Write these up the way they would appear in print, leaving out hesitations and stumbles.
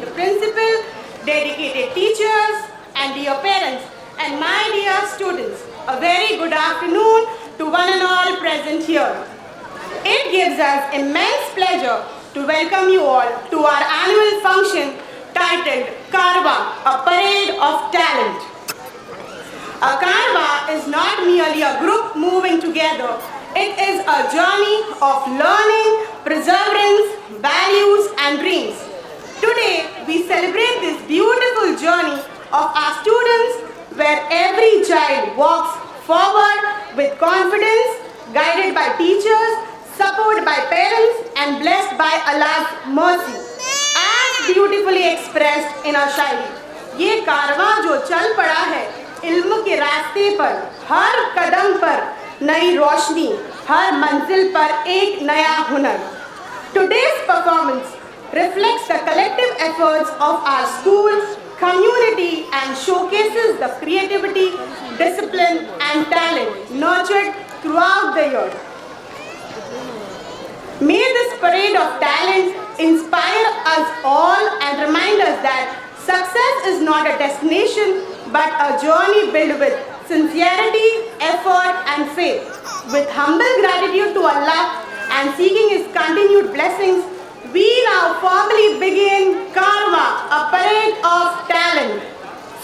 the principal, dedicated teachers, and dear parents, and my dear students, a very good afternoon to one and all present here. It gives us immense pleasure to welcome you all to our annual function titled Carva, a Parade of Talent. A Carva is not merely a group moving together. It is a journey of learning, perseverance, values, and dreams. Today, we celebrate this beautiful journey of our students where every child walks forward with confidence, guided by teachers, supported by parents, and blessed by Allah's mercy. As beautifully expressed in our शायरी, ये कारवां जो चल पड़ा है इल्म के रास्ते पर, हर कदम पर नई रोशनी, हर मंजिल पर एक नया हुनर. Today's performance reflects the collective efforts of our school, community and showcases the creativity, discipline and talent nurtured throughout the year. May this parade of talent inspire us all and remind us that success is not a destination but a journey built with sincerity, effort and faith. With humble gratitude to Allah and seeking His continued blessings, we now formally begin Carva, a parade of talent.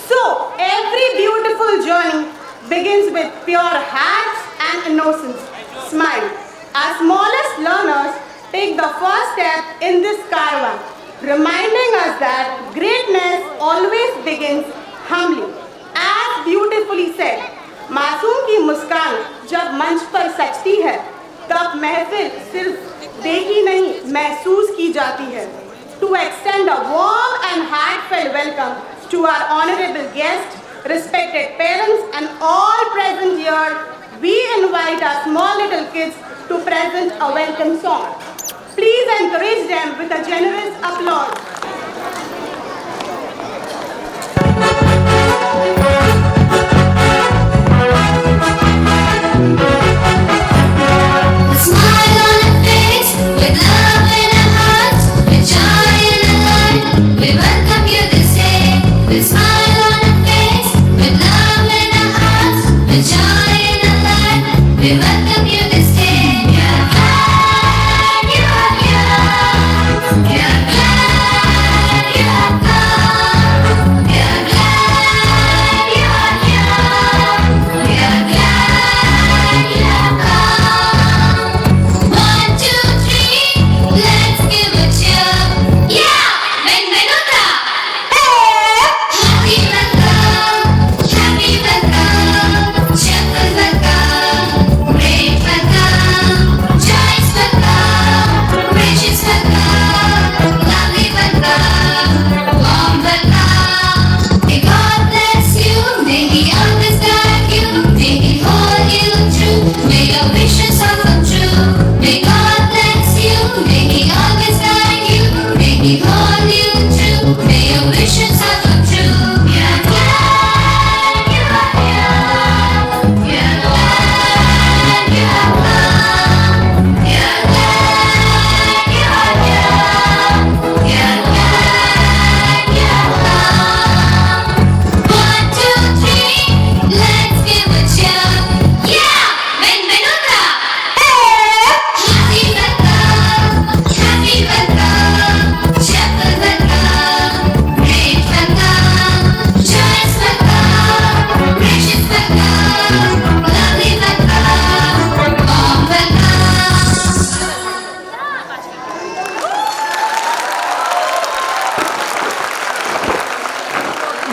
So, every beautiful journey begins with pure hearts and innocence. Smile. Our smallest learners take the first step in this Carva, reminding us that greatness always begins humbly. As beautifully said, मासूम की मुस्कान जब मंच पर सजती है, तब महफिल सिर्फ देखी नहीं महसूस की जाती है. To extend a warm and heartfelt welcome to our honorable guests, respected parents and all present here, we invite our small little kids to present a welcome song. Please encourage them with a generous applause.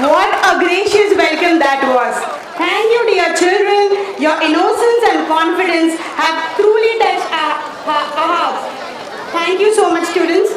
What a gracious welcome that was. Thank you, dear children. Your innocence and confidence have truly touched our hearts. Thank you so much, students.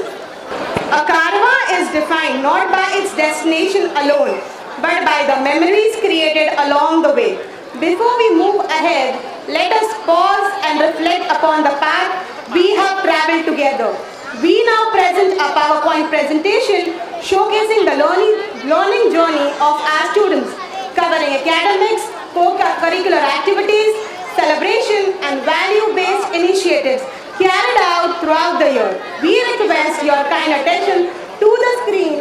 A Carva is defined not by its destination alone, but by the memories created along the way. Before we move ahead, let us pause and reflect upon the path we have traveled together. We now present a PowerPoint presentation showcasing the learning journey of our students, covering academics, co-curricular activities, celebration and value-based initiatives carried out throughout the year. We request your kind attention to the screen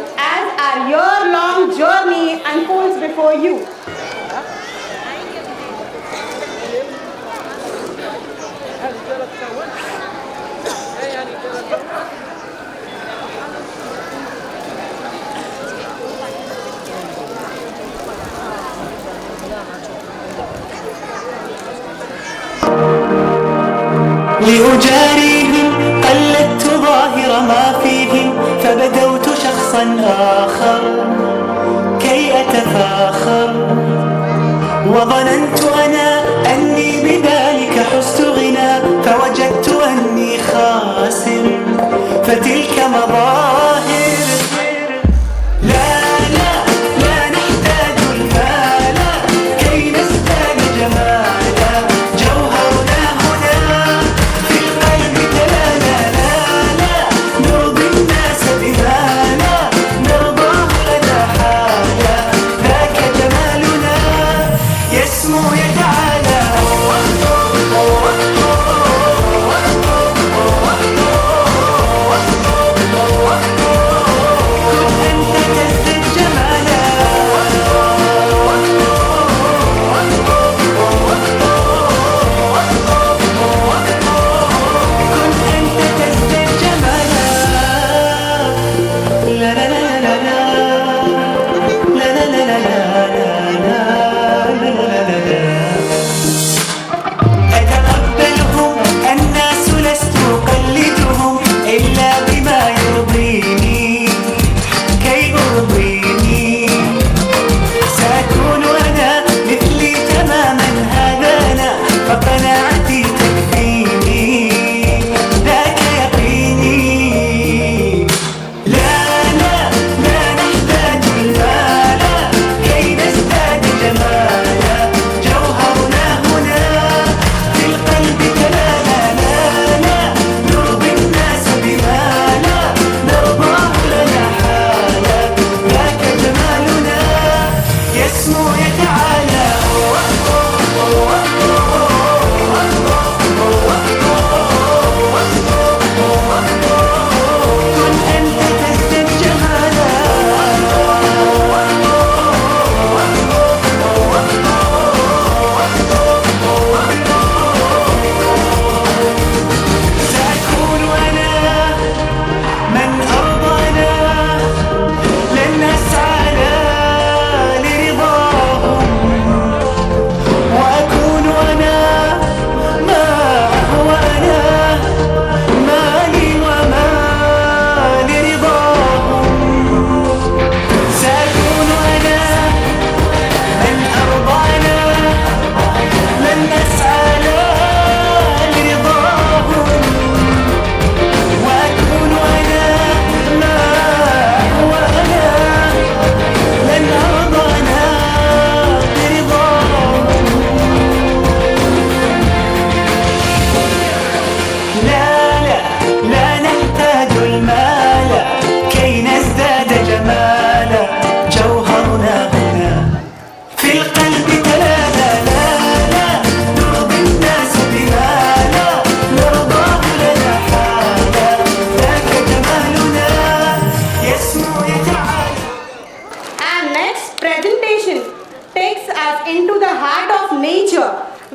before you. لأجاريهم قلدت ظاهر ما فيهم فبدوت شخصا آخر كي أتفاخر وظننت أنا أني بذلك حزت غنى فوجدت أني خاسر فتلك مظاهر لا لا لا نحتاج المال كي نزداد جمالا جوهرنا هنا في القلب تلالا لا لا نرضي الناس بما لا نرضاه لنا حالا ذاك جمالنا يسمو يتعالى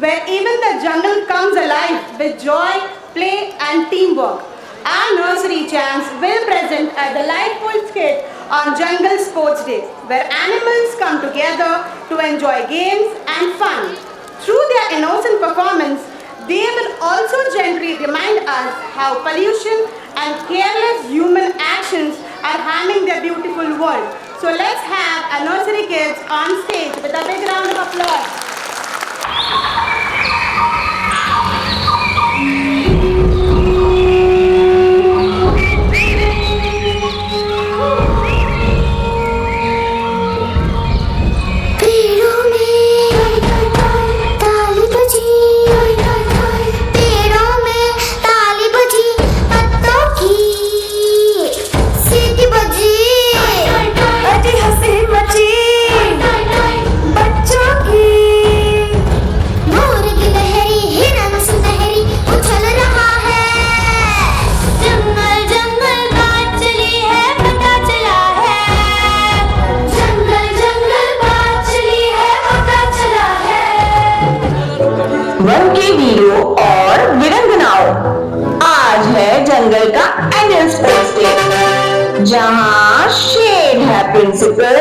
where even the jungle comes alive with joy, play and teamwork. Our nursery champs will present a delightful skit on Jungle Sports Day, where animals come together to enjoy games and fun. Through their innocent performance, they will also gently remind us how pollution and careless human actions are harming their beautiful world. So let's have our nursery kids on stage with a big round of applause. बच्चों की principal.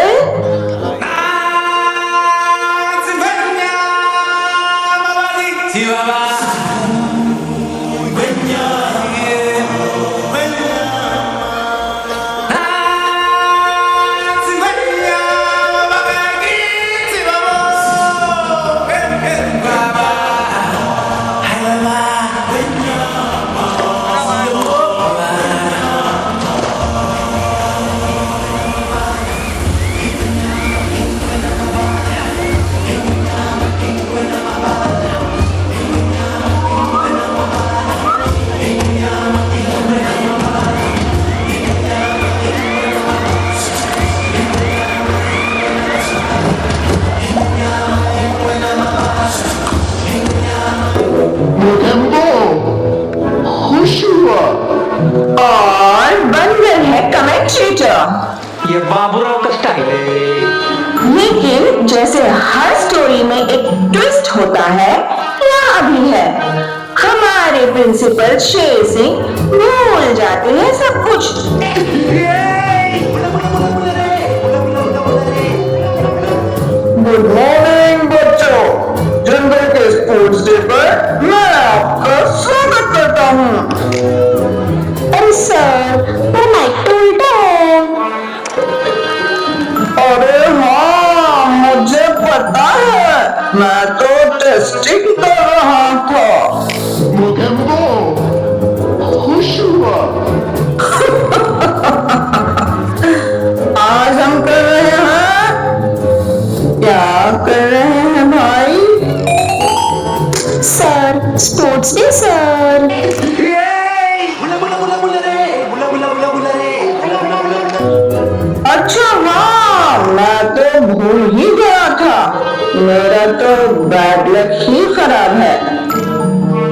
और बंदर है commentator. ये बाबूराव का style है। लेकिन जैसे हर स्टोरी में एक ट्विस्ट होता है, यहाँ भी है। हमारे प्रिंसिपल शेर सिंह भूल जाते हैं सब कुछ। गुड मॉर्निंग बच्चों, जंगल के स्पोर्ट्स डे पर मैं आपका स्वागत करता हूँ। अरे सर, पर माइक तो उल्टा है। अरे हाँ, मुझे पता है, मैं तो टेस्टिंग कर रहा था। मुझे खुश हुआ। आज हम कर रहे हैं, क्या कर रहे हैं भाई? Sir, sports day sir. अच्छा हाँ, मैं तो भूल ही गया था, मेरा तो बैड लक ही खराब है।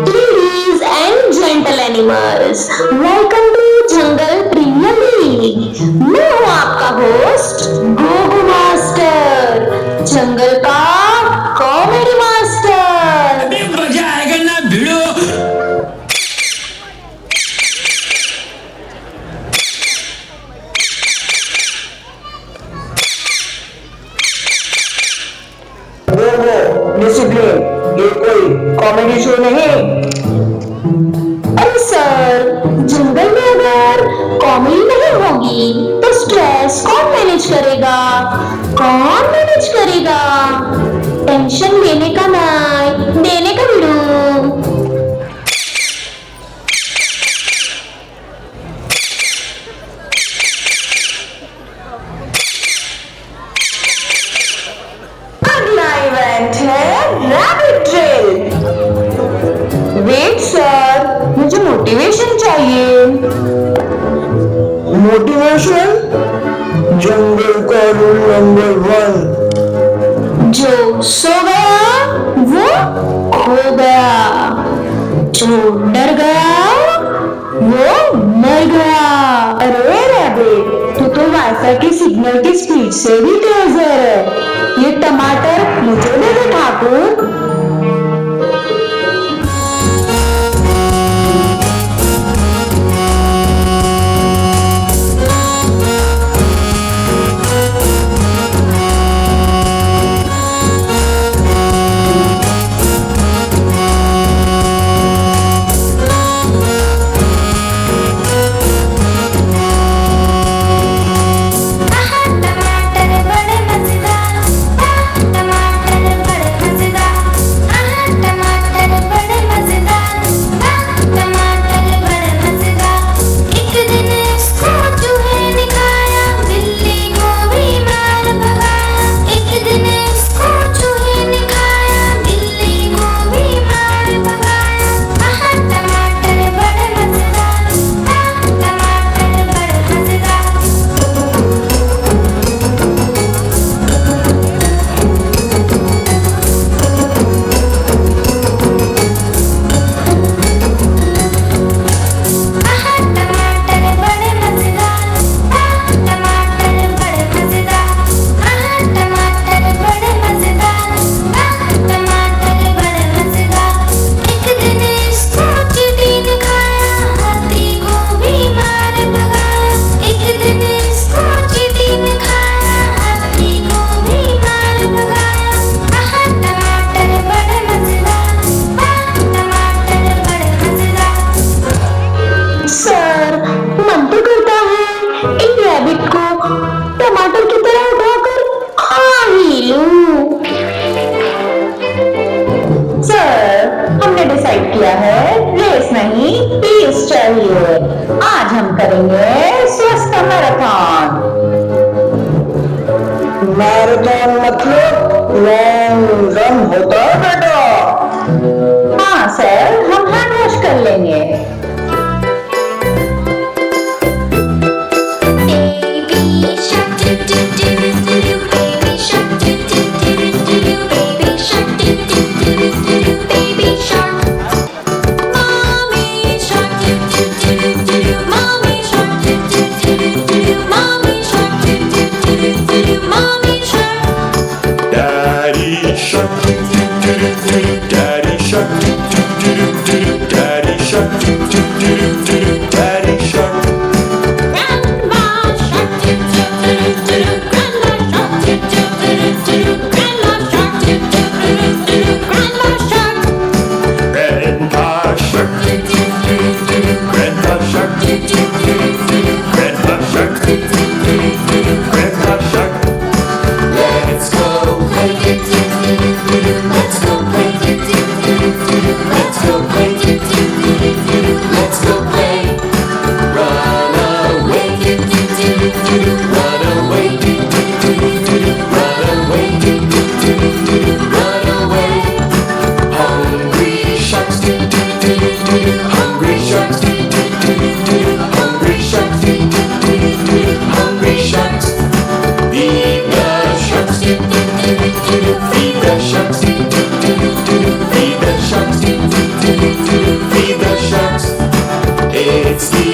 Ladies and gentle animals, welcome to jungle premier league. मैं हूँ आपका होस्ट गोगो मास्टर, जंगल का कॉमेडी मास्टर। मजा आएगा ना भिड़ो। डिसिप्लिन, ये कोई कॉमेडी शो नहीं। अरे सर, जंगल में अगर कॉमेडी नहीं होगी तो स्ट्रेस कौन मैनेज करेगा? कौन मैनेज करेगा? टेंशन लेने का नहीं, देने का भिड़ो। अगला इवेंट है रैबिट ट्रेल। वेट सर, मुझे मोटिवेशन चाहिए। मोटिवेशन, जंगल का रूल नंबर 1, जो सो गया वो खो गया, जो डर गया वो मर गया। अरे रैबिट, तू तो वाईफाई के सिग्नल की स्पीड से भी तेज है। ये टमाटर मुझे दे दे ठाकुर। टमाटर बड़े मजेदार, टमाटर बड़े मजेदार। मैराथन मतलब लॉन्ग रन होता है बेटा। हाँ सर, हम हैंड वॉश कर लेंगे। Baby shark do do do do do, baby shark do do do do do, baby shark do do do do do, baby shark. Mommy shark do do do do do, mommy shark do do do do do, mommy shark do do do do do, mommy shark. Daddy shark, do do do do do. Daddy shark, do do do do do. Daddy shark, do do do do do. Daddy shark. Grandma shark do do do do do, grandma shark do do do do do, grandma shark do do do do do, grandma shark. Grandpa shark, do do do do do. Grandpa shark, do do do do do. Grandpa shark, do do do do do. Grandpa shark. Let's go play, do do do do do. Let's go play, do do do do do. Let's go play, do do do do do. Let's go play. Run away, do do do do do. Run away, do do do do do. Run away, do do do do do. Run away. Hungry sharks, do do do do do. Hungry sharks, do do do do do. Hungry sharks, do do do do do. Hungry sharks. Feed the sharks, do do do do do. Feed the sharks, do do do do do. Feed the sharks, do do do do do. Feed the sharks. It's the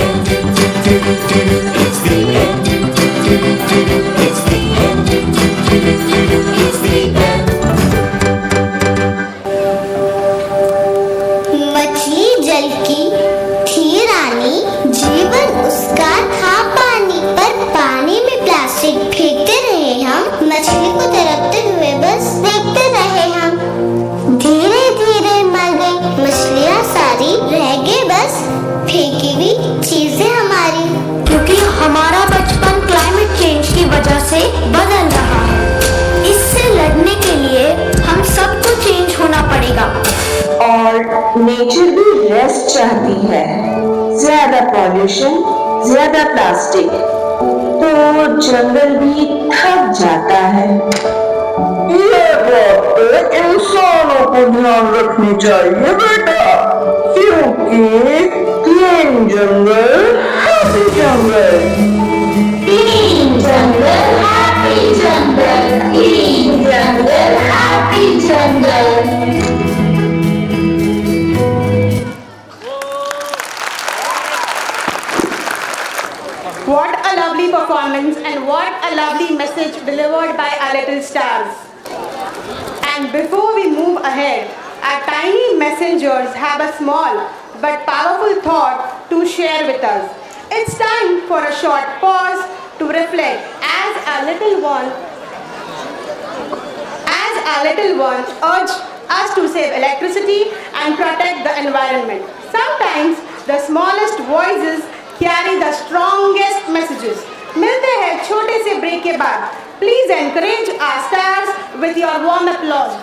end, do do do do do. It's the end, do do do do do. It's the end, do do do do do. It's the end. मछली जल की थी रानी, जीवन उसका था पानी, पर पानी में प्लास्टिक फेंकते रहे हम, मछली को तड़पते हुए बस देखते रहे हम। धीरे धीरे मर गई मछलियाँ सारी, रह गए बस फेंकी हुई चीजें हमारी। क्योंकि हमारा बचपन क्लाइमेट चेंज की वजह से बदल रहा है। इससे लड़ने के लिए हम सबको चेंज होना पड़ेगा। और नेचर भी रेस्ट चाहती है। ज्यादा पॉल्यूशन, ज्यादा प्लास्टिक, तो जंगल भी थक जाता है। ये बातें इंसानों को ध्यान रखनी चाहिए बेटा, क्योंकि clean jungle happy jungle. Clean jungle happy jungle, clean jungle happy jungle. What a lovely performance and what a lovely message delivered by our little stars. And before we move ahead, our tiny messengers have a small but powerful thought to share with us. It's time for a short pause to reflect as our little ones urge us to save electricity and protect the environment. Sometimes the smallest voices carry the strongest messages. मिलते हैं छोटे से break के बाद. Please encourage our stars with your warm applause.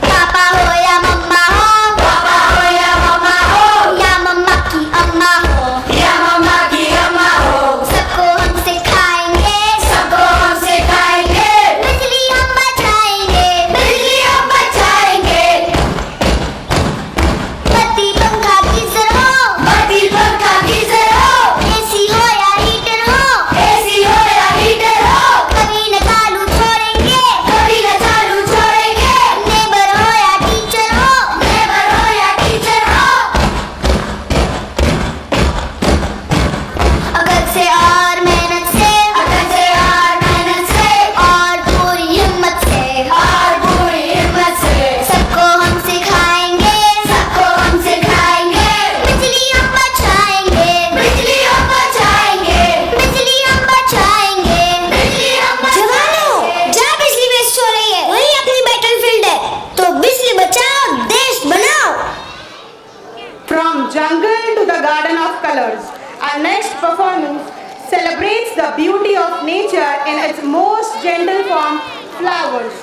पापा हो या मम्मा हो, पापा हो या मम्मा हो, या मम्मा की अम्मा हो, या मम्मा की अम्मा हो, सबको हम सिखाएंगे, सबको हम सिखाएंगे, बिजली हम बचाएंगे, बिजली हम बचाएंगे। बत्ती पंखा गीजर हो, बत्ती पंखा गीजर हो, एसी हो या हीटर हो, एसी हो या हीटर हो, कभी न चालू छोड़ेंगे, कभी न चालू छोड़ेंगे। नेबर हो या टीचर हो, नेबर हो या टीचर हो, अगर से और मेहनत से, अगर से और मेहनत से, और पूरी हिम्मत से, और पूरी हिम्मत से, सबको हम सिखाएंगे, सबको हम सिखाएंगे, बिजली हम बचाएंगे, बिजली हम बचाएंगे, बिजली हम बचाएंगे, बिजली हम जवानों, जहाँ बिजली वेस्ट हो रही है वही अपनी बैटलफील्ड है, तो बिजली बचाओ, देश बनाओ। From jungle to the garden of colors, our next performance celebrates the beauty of nature in its most gentle form, flowers.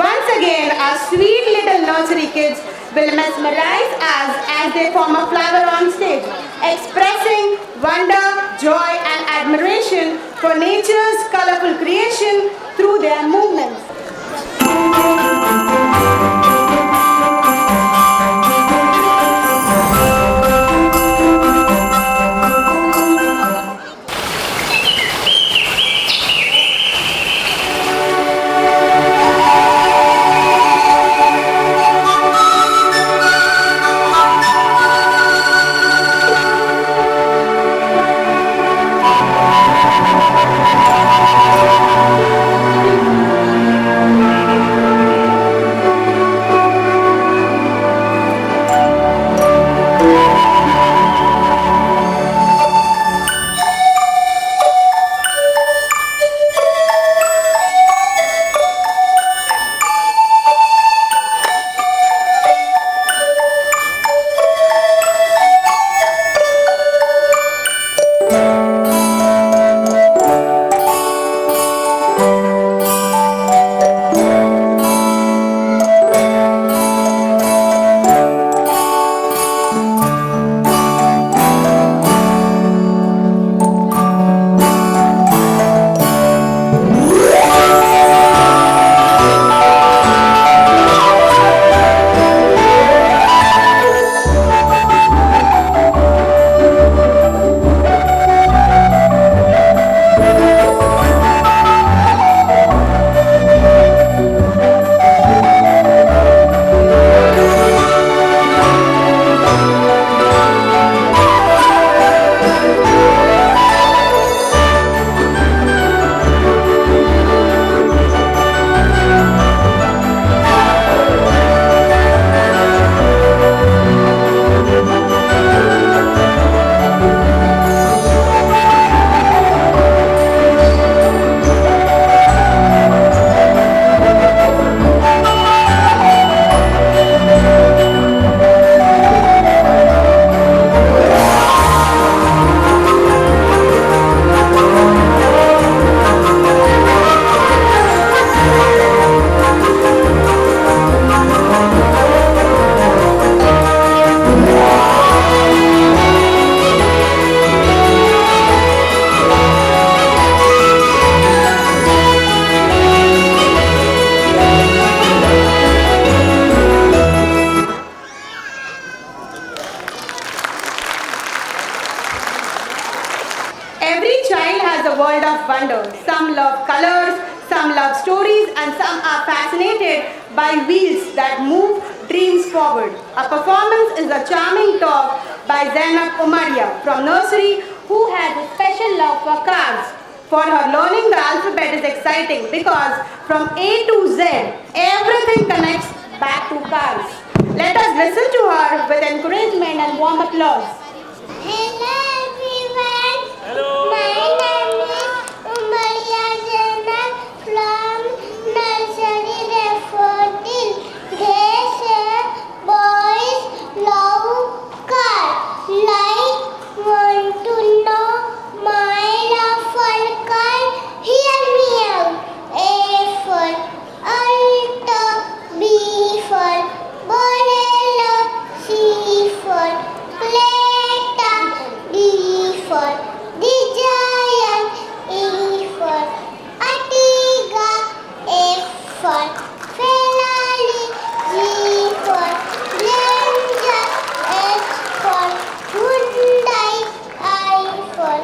Once again, our sweet little nursery kids will mesmerize us as they form a flower on stage. expressing wonder, joy, and admiration for nature's colorful creation through their movements. Every child has a world of wonder. Some love colors, some love stories, and some are fascinated by wheels that move dreams forward. A performance is a charming talk by Zainab Umaria from nursery, who has a special love for cars. For her, learning the alphabet is exciting because from A to Z, everything connects back to cars. Let us listen to her with encouragement and warm applause. Hello everyone. Hello. My name is Umaria Zainab from nursery F14. They say boys love cars. Like want to know my love for car? Hear me out. A for Alto, B for Bolero, C for Plata, D for Desire, E for Artiga, F for Ferrari, G for Ranger, H for Hyundai, I for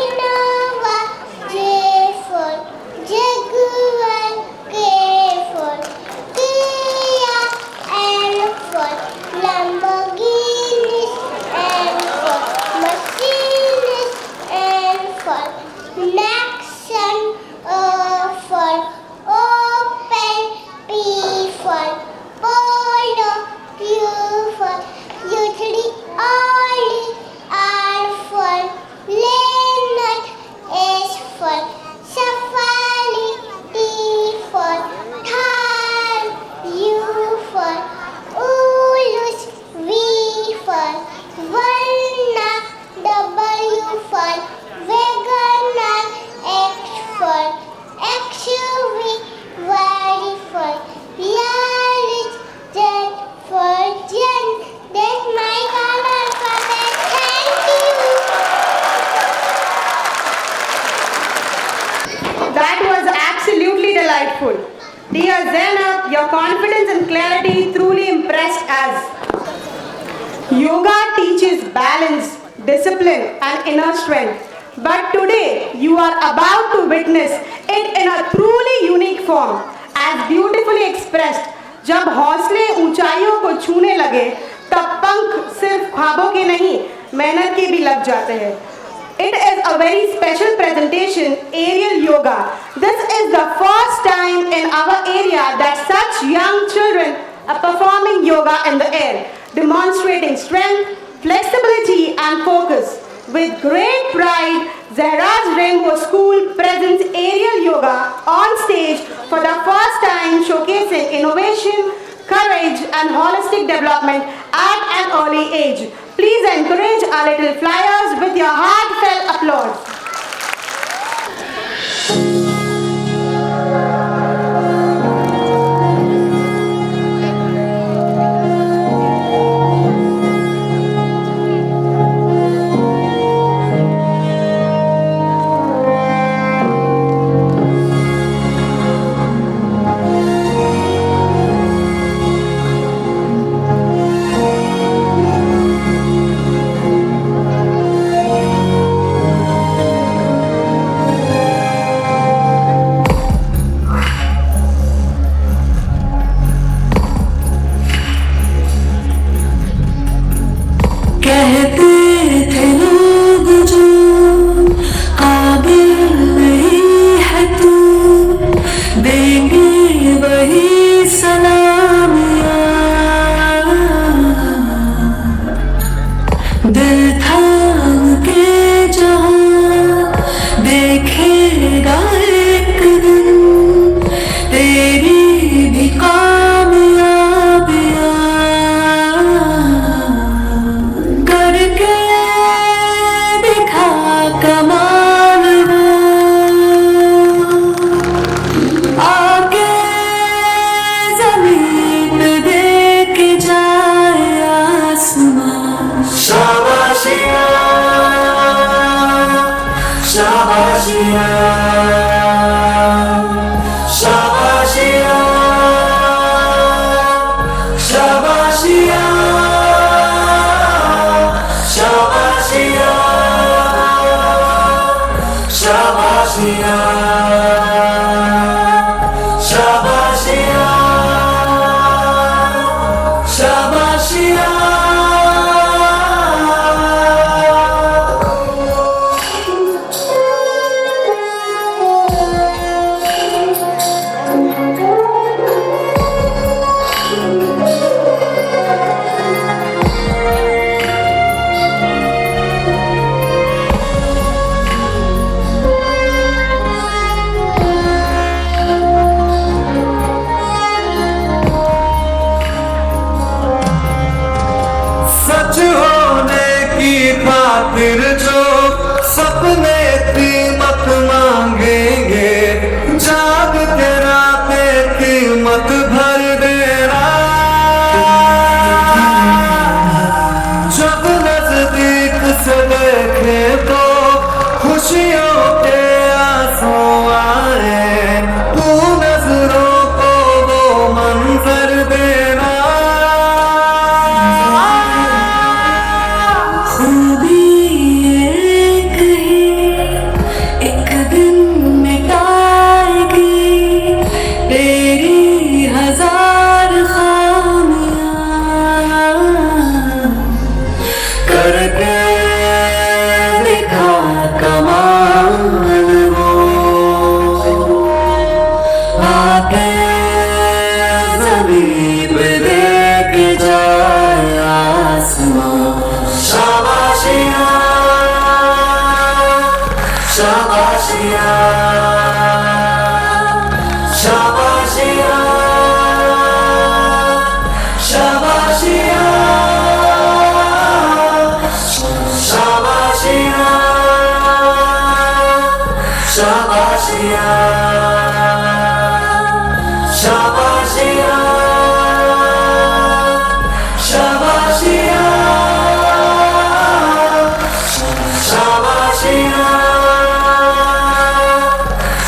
Innova, J for Jaguar, K for Kia, L for Lamborghini, M for Mercedes, N for Nexon, O for Opel, P for Polo, Q for Utility Oli, R for Leonard, S for Safari, T for Thar, U for Ulus, V for Varna, W for Wagoner, delightful. Dear Zainab, your confidence and clarity truly impressed us. Yoga teaches balance, discipline, and inner strength. But today, you are about to witness it in a truly unique form, as beautifully expressed. जब हौसले ऊंचाइयों को छूने लगे, तब पंख सिर्फ ख्वाबों के नहीं, मेहनत के भी लग जाते हैं. It is a very special presentation, aerial yoga. This is the first time in our area that such young children are performing yoga in the air, demonstrating strength, flexibility and focus. With great pride, Zehraz Rainbow School presents aerial yoga on stage for the first time, showcasing innovation, courage and holistic development at an early age. Please encourage our little flyers with your heartfelt applause.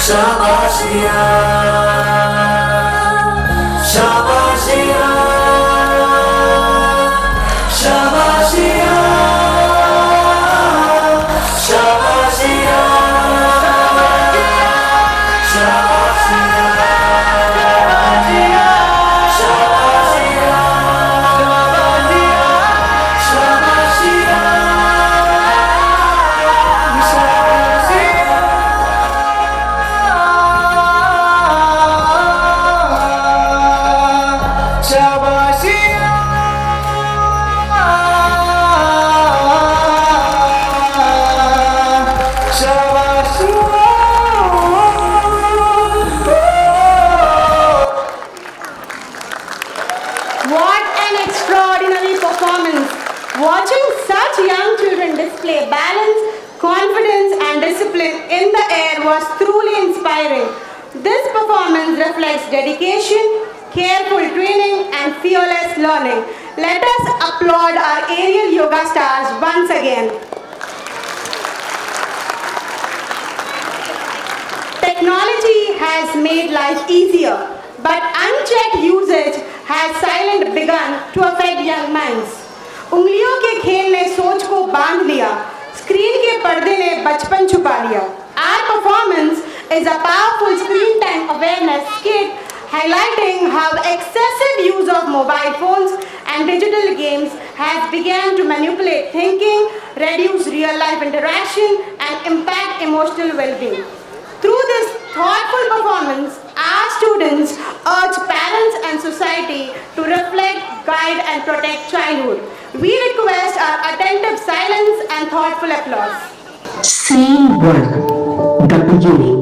Shabashia confidence and discipline in the air was truly inspiring. This performance reflects dedication, careful training, and fearless learning. Let us applaud our aerial yoga stars once again. Technology has made life easier, but unchecked usage has silently begun to affect young minds. उंगलियों के खेल ने सोच को बांध लिया, screen के पर्दे ने बचपन छुपा लिया. Our performance is a powerful screen time awareness skit highlighting how excessive use of mobile phones and digital games has begun to manipulate thinking, reduce real-life interaction, and impact emotional well-being. Through this thoughtful performance, our students urge parents and society to reflect, guide, and protect childhood. We request our attentive silence and thoughtful applause. Scene 1. The beginning.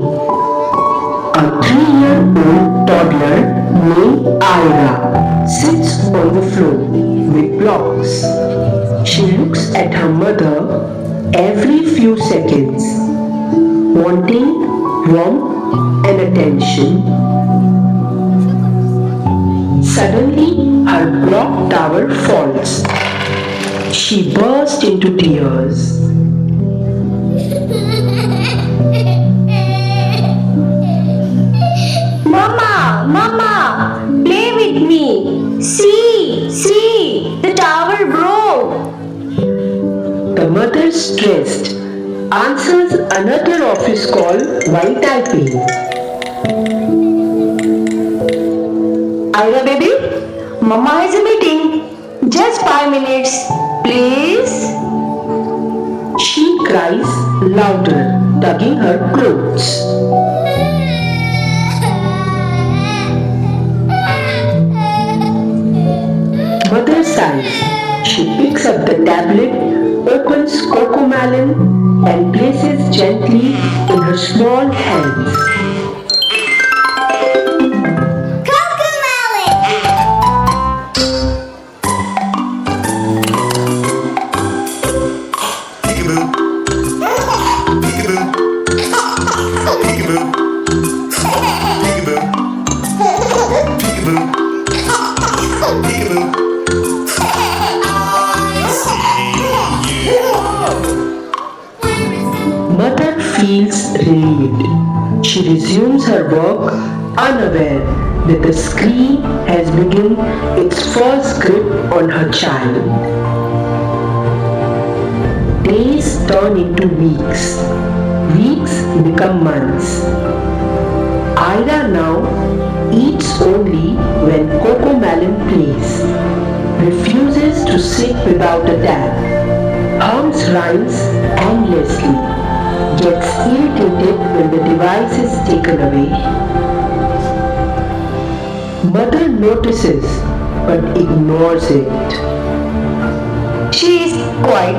A 3-year-old toddler named Ira sits on the floor with blocks. She looks at her mother every few seconds, wanting warmth and attention. Suddenly, her block tower falls. She bursts into tears. Mama, play with me. See, the tower broke. The mother, stressed, answers another office call while typing. Ira baby, Mama has a meeting. Just 5 minutes, please. She cries louder, tugging her clothes. Mother sighs. She picks up the tablet, opens Cocomelon, and places gently in her small hands. Peekaboo. Peekaboo. Peekaboo. Peekaboo. Peekaboo. Peekaboo. Mother feels relieved. She resumes her work, unaware that the screen has begun its first grip on her child. Days turn into weeks. Weeks become months. Ira now eats only when Cocomelon plays, refuses to sit without a dab, hums rhymes endlessly, gets irritated when the device is taken away. Mother notices but ignores it. She is quiet.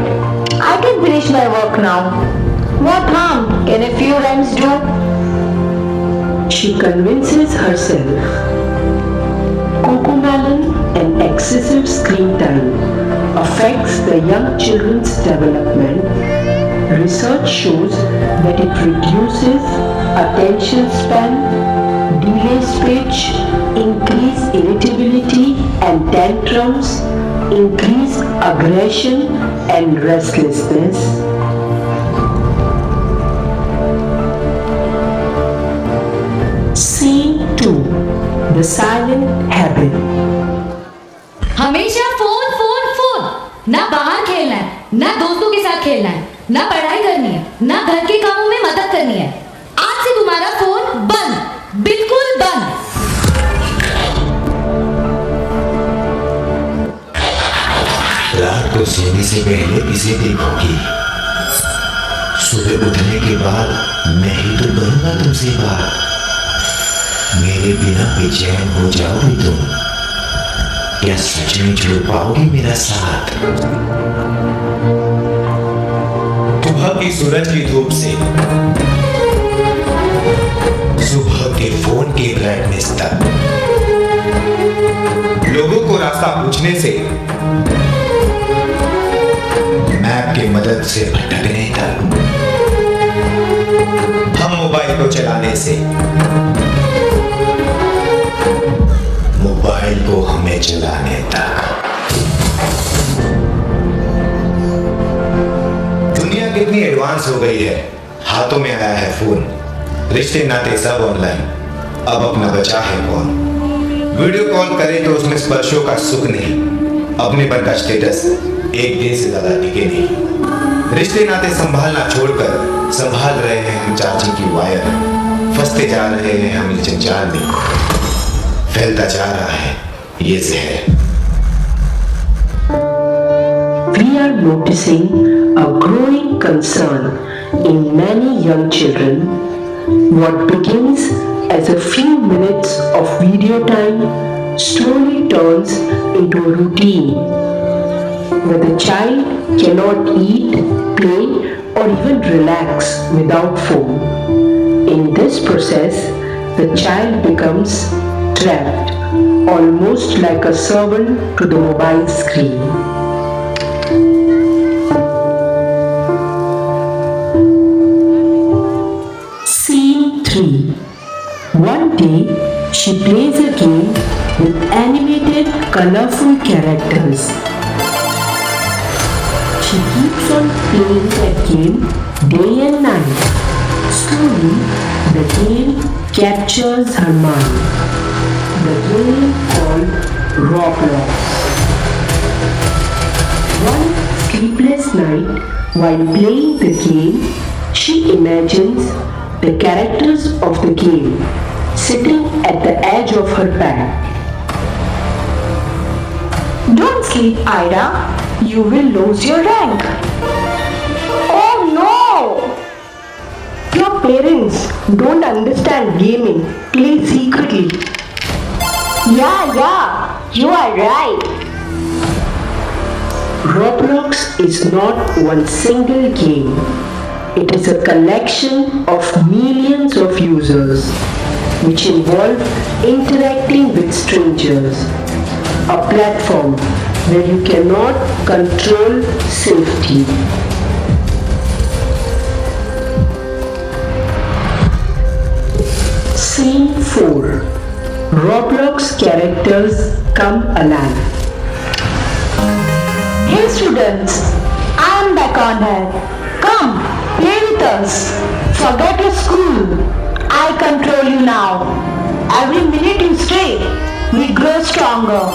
I can finish my work now. What harm can a few rhymes do? She convinces herself. Cocomelon and excessive screen time affects the young children's development. Research shows that it reduces attention span, delays speech, increased irritability and tantrums, increased aggression and restlessness. Scene 2. The Silent Habit. हमेशा phone phone phone. ना बाहर खेलना है, ना दोस्तों के साथ खेलना है, ना पढ़ाई करनी है, ना घर के कामों में मदद करनी है। आज से तुम्हारा फोन बंद, बिल्कुल बंद। रात को सोने से पहले इसे देखोगी, सुबह उठने के बाद मैं ही तो करूंगा तुमसे बात। मेरे बिना बेचैन हो जाओगी तुम, क्या सच में छोड़ पाओगी मेरा साथ? सुबह की सूरज की धूप से सुबह के फोन के ब्राइटनेस तक, लोगों को रास्ता पूछने से मैप के की मदद से भटकने तक, हम मोबाइल को चलाने से मोबाइल को हमें चलाने तक। दुनिया कितनी एडवांस हो गई है, हाथों में आया है फोन, रिश्ते नाते सब ऑनलाइन, अब अपना बचा है कौन। वीडियो कॉल करें तो उसमें स्पर्शों का सुख नहीं, अपने पर का स्टेटस एक दिन से ज्यादा टिके नहीं। रिश्ते नाते संभालना छोड़कर संभाल रहे हैं हम चार्जिंग की वायर, फंसते जा रहे हैं हम इस जंजाल में, फैलता जा रहा है ये जहर। We are noticing a growing concern in many young children. What begins as a few minutes of video time slowly turns into a routine, where the child cannot eat, play, or even relax without phone. In this process, the child becomes trapped, almost like a servant to the mobile screen. Scene 3. One day, she plays a game with animated, colorful characters. She keeps on playing that game day and night. Slowly, the game captures her mind. The game called Roblox. One sleepless night, while playing the game, she imagines the characters of the game sitting at the edge of her bed. Don't sleep, Ida. You will lose your rank. Oh no! Your parents don't understand gaming. Play secretly. Yeah, you are right. Roblox is not one single game. It is a collection of millions of users, which involve interacting with strangers. A platform where you cannot control safety. Scene 4. Roblox characters come alive. Hey students, I am back on here. Come, play with us. Forget your school. I control you now. Every minute you stay, we grow stronger.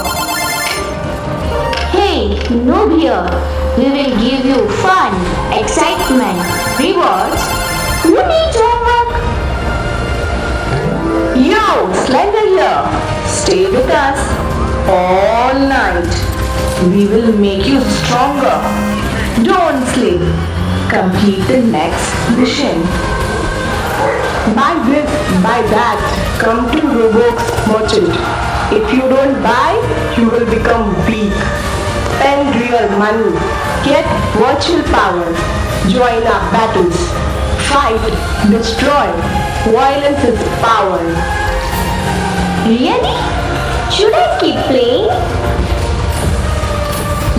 Hey, noob here. We will give you fun, excitement, rewards. Who needs homework? Yo, Slender here. Stay with us all night. We will make you stronger. Don't sleep. Complete the next mission. Buy this, buy that. Come to Roblox merchant. If you don't buy, you will become weak. Spend real money. Get virtual power. Join our battles. Fight, destroy. Violence is power. Really? Should I keep playing?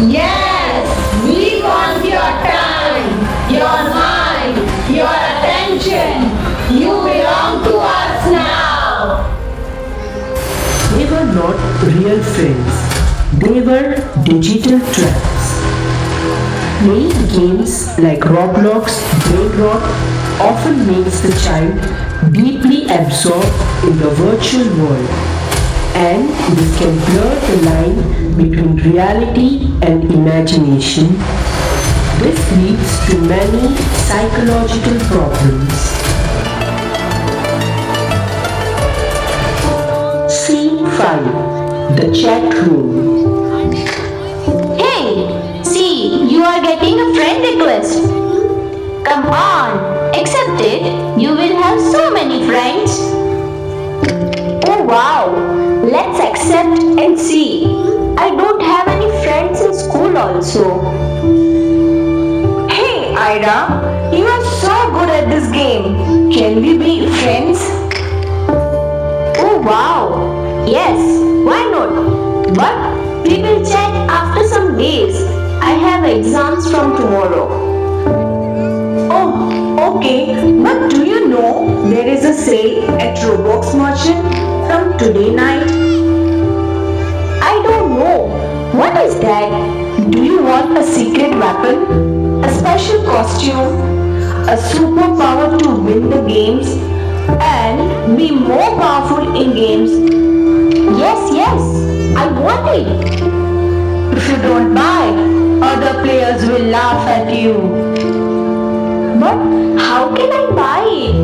Yes, we want your time, your mind, your attention. You belong to us now. They were not real friends. They were digital traps. Playing games like Roblox, Brain Rot often makes the child deeply absorbed in the virtual world, and this can blur the line between reality and imagination. This leads to many psychological problems. Scene 5. The chat room. Hey, see, you are getting a friend request. Come on, accept it. You will have so many friends. Oh wow, let's accept and see. I don't have any friends in school also. Hey Ida, you are so good at this game. Can we be friends? Oh wow, yes, why not? But we will chat after some days. I have exams from tomorrow. Oh, okay. But do you know there is a sale at Roblox Merchant from today night? I don't know. What is that? Do you want a secret weapon, a special costume, a superpower to win the games, and be more powerful in games? Yes, I want it. If you don't buy, other players will laugh at you. But how can I buy it?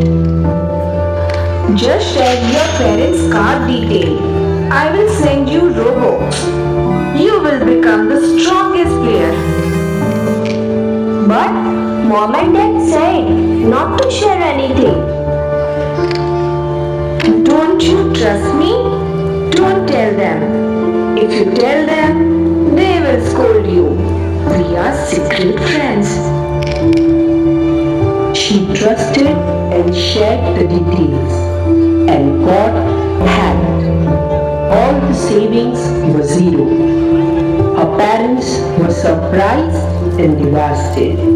Just share your parents' card detail. I will send you Robux. You will become the strongest player. But Mom and Dad said not to share anything. Don't you trust me? Don't tell them. If you tell them, they will scold you. We are secret friends. She trusted and shared the details and got hacked. All the savings were zero. Her parents were surprised and devastated.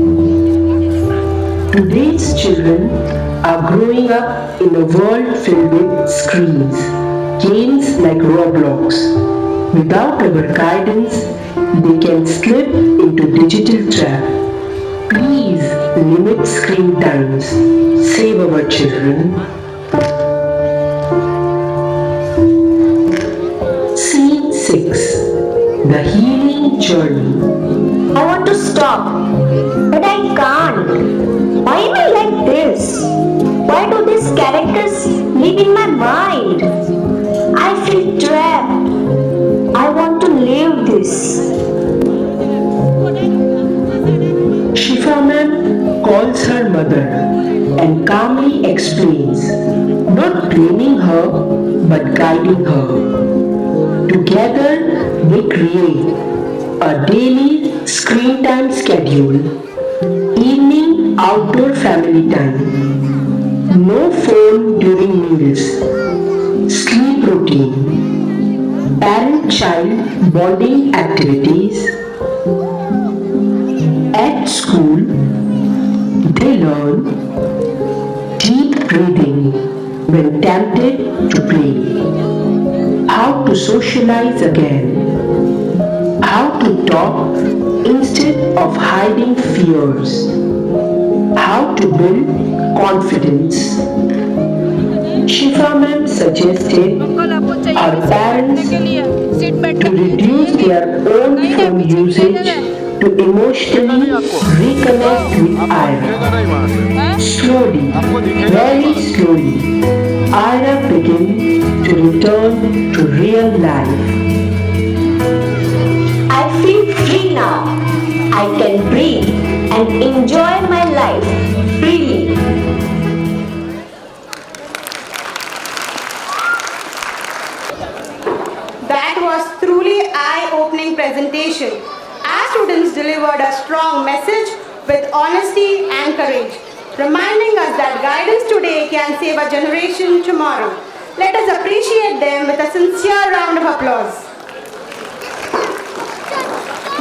Today's children are growing up in a world filled with screens, games like Roblox. Without our guidance, they can slip into digital trap. Please limit screen times. Save our children. Scene 6. The Healing Journey. I want to stop, but I can't. Why am I like this? Why do these characters live in my mind? I feel trapped. I want to live this. Shifa ma'am calls her mother and calmly explains, not blaming her but guiding her. Together they create a daily screen time schedule, evening outdoor family time, no phone during meals, sleep routine, parent-child bonding activities. At school, they learn deep breathing when tempted to play, how to socialize again, how to talk instead of hiding fears, how to build confidence. Shifa ma'am suggested our parents to reduce their own phone usage to emotionally reconnect with Ira. Slowly, very slowly, Ira began to return to real life. I feel free now. I can breathe and enjoy my life freely. That was truly eye-opening presentation. Our students delivered a strong message with honesty and courage, reminding us that guidance today can save a generation tomorrow. Let us appreciate them with a sincere round of applause.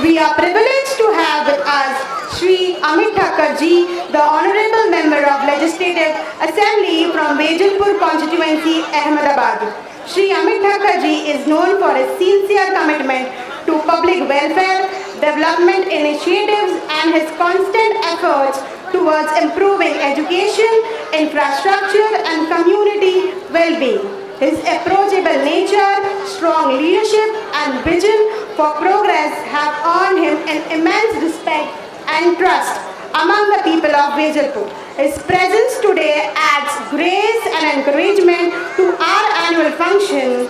We are privileged to have with us Shri Amit Thakur ji, the Honorable Member of Legislative Assembly from Vejalpur Constituency, Ahmedabad. Shri Amit Thakur ji is known for his sincere commitment to public welfare, development initiatives and his constant efforts towards improving education, infrastructure and community well-being. His approachable nature, strong leadership and vision for progress have earned him an immense respect and trust among the people of Vejalpur. His presence today adds grace and encouragement to our annual function,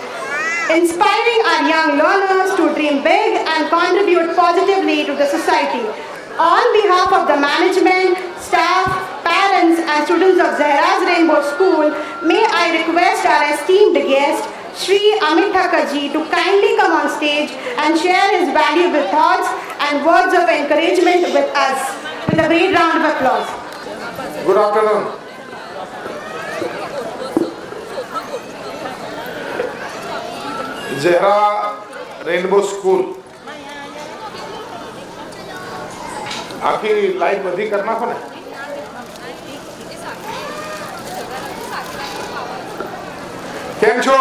inspiring our young learners to dream big and contribute positively to the society. On behalf of the management, staff, parents and students of Zehra's Rainbow School, may I request our esteemed guest, Shri Amit Thakur ji, to kindly come on stage and share his valuable thoughts and words of encouragement with us. With a great round of applause. Good afternoon. Zehra Rainbow School આખી light બધી કરી નાખો ને. કેમ છો?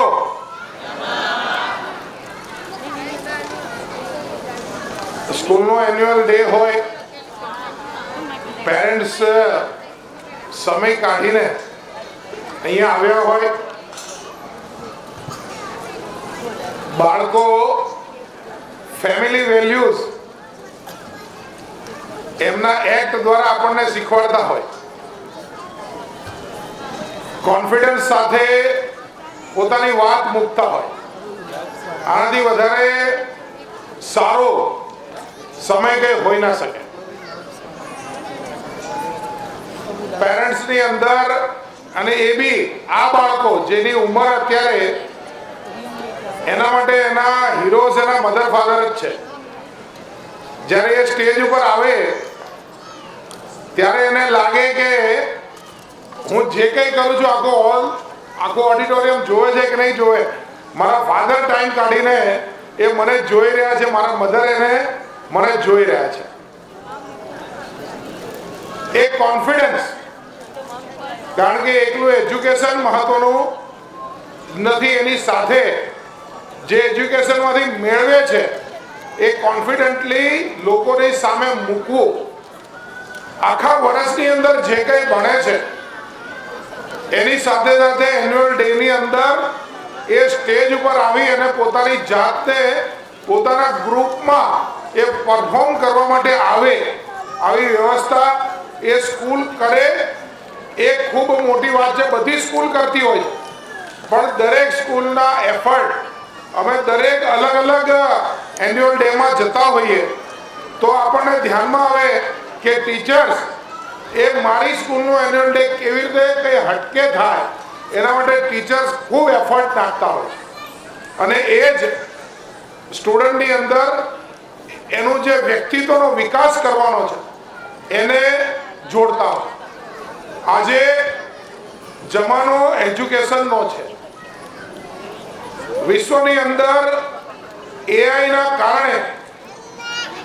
સ્કૂલનો annual day હોય, parents સમય કાઢીને અહીંયા આવ્યા હોય, બાળકો ફેમિલી વેલ્યુઝ એમના એક્ટ દ્વારા આપણને શીખવાડતા હોય, કોન્ફિડન્સ સાથે પોતાની વાત મૂકતા હોય, આનાથી વધારે સારો સમય કઈ હોઈ ના શકે. પેરેન્ટ્સની અંદર અને એ બી આ બાળકો જેની ઉંમર અત્યારે, એના માટે એના હીરોઝ એના મધર ફાધર જ છે. જ્યારે એ સ્ટેજ ઉપર આવે ત્યારે એને લાગે કે હું જે કંઈ કરું છું આખો ઓડિટોરિયમ જોવે છે કે નહીં જોવે, મારા ફાધર ટાઈમ કાઢીને એ મને જોઈ રહ્યા છે, મારા મધર એને મને જોઈ રહ્યા છે. એ કોન્ફિડન્સ, કારણ કે એકલું એજ્યુકેશન મહત્વનું નથી, એની સાથે જે એજ્યુકેશનમાંથી મેળવે છે એ કોન્ફિડન્ટલી લોકોની સામે મૂકવું. આખા વર્ષની અંદર જે કંઈ ભણે છે એની સાથે સાથે એન્યુઅલ ડેની અંદર એ સ્ટેજ ઉપર આવી અને પોતાની જાતને પોતાના ગ્રુપમાં એ પરફોર્મ કરવા માટે આવે, આવી વ્યવસ્થા એ સ્કૂલ કરે એ ખૂબ મોટી વાત છે. બધી સ્કૂલ કરતી હોય છે, પણ દરેક સ્કૂલના એફર્ટ અમે દરેક અલગ અલગ એન્યુઅલ ડેમાં જતા હોઈએ તો આપણને ધ્યાનમાં આવે કે ટીચર્સ એ મારી સ્કૂલનો એન્યુઅલ ડે કેવી રીતે કંઈ હટકે થાય એના માટે ટીચર્સ ખૂબ એફર્ટ નાખતા હોય, અને એ જ સ્ટુડન્ટની અંદર એનું જે વ્યક્તિત્વનો વિકાસ કરવાનો છે એને જોડતા હોય. આજે જમાનો એજ્યુકેશનનો છે. વિશ્વની અંદર એઆઈના કારણે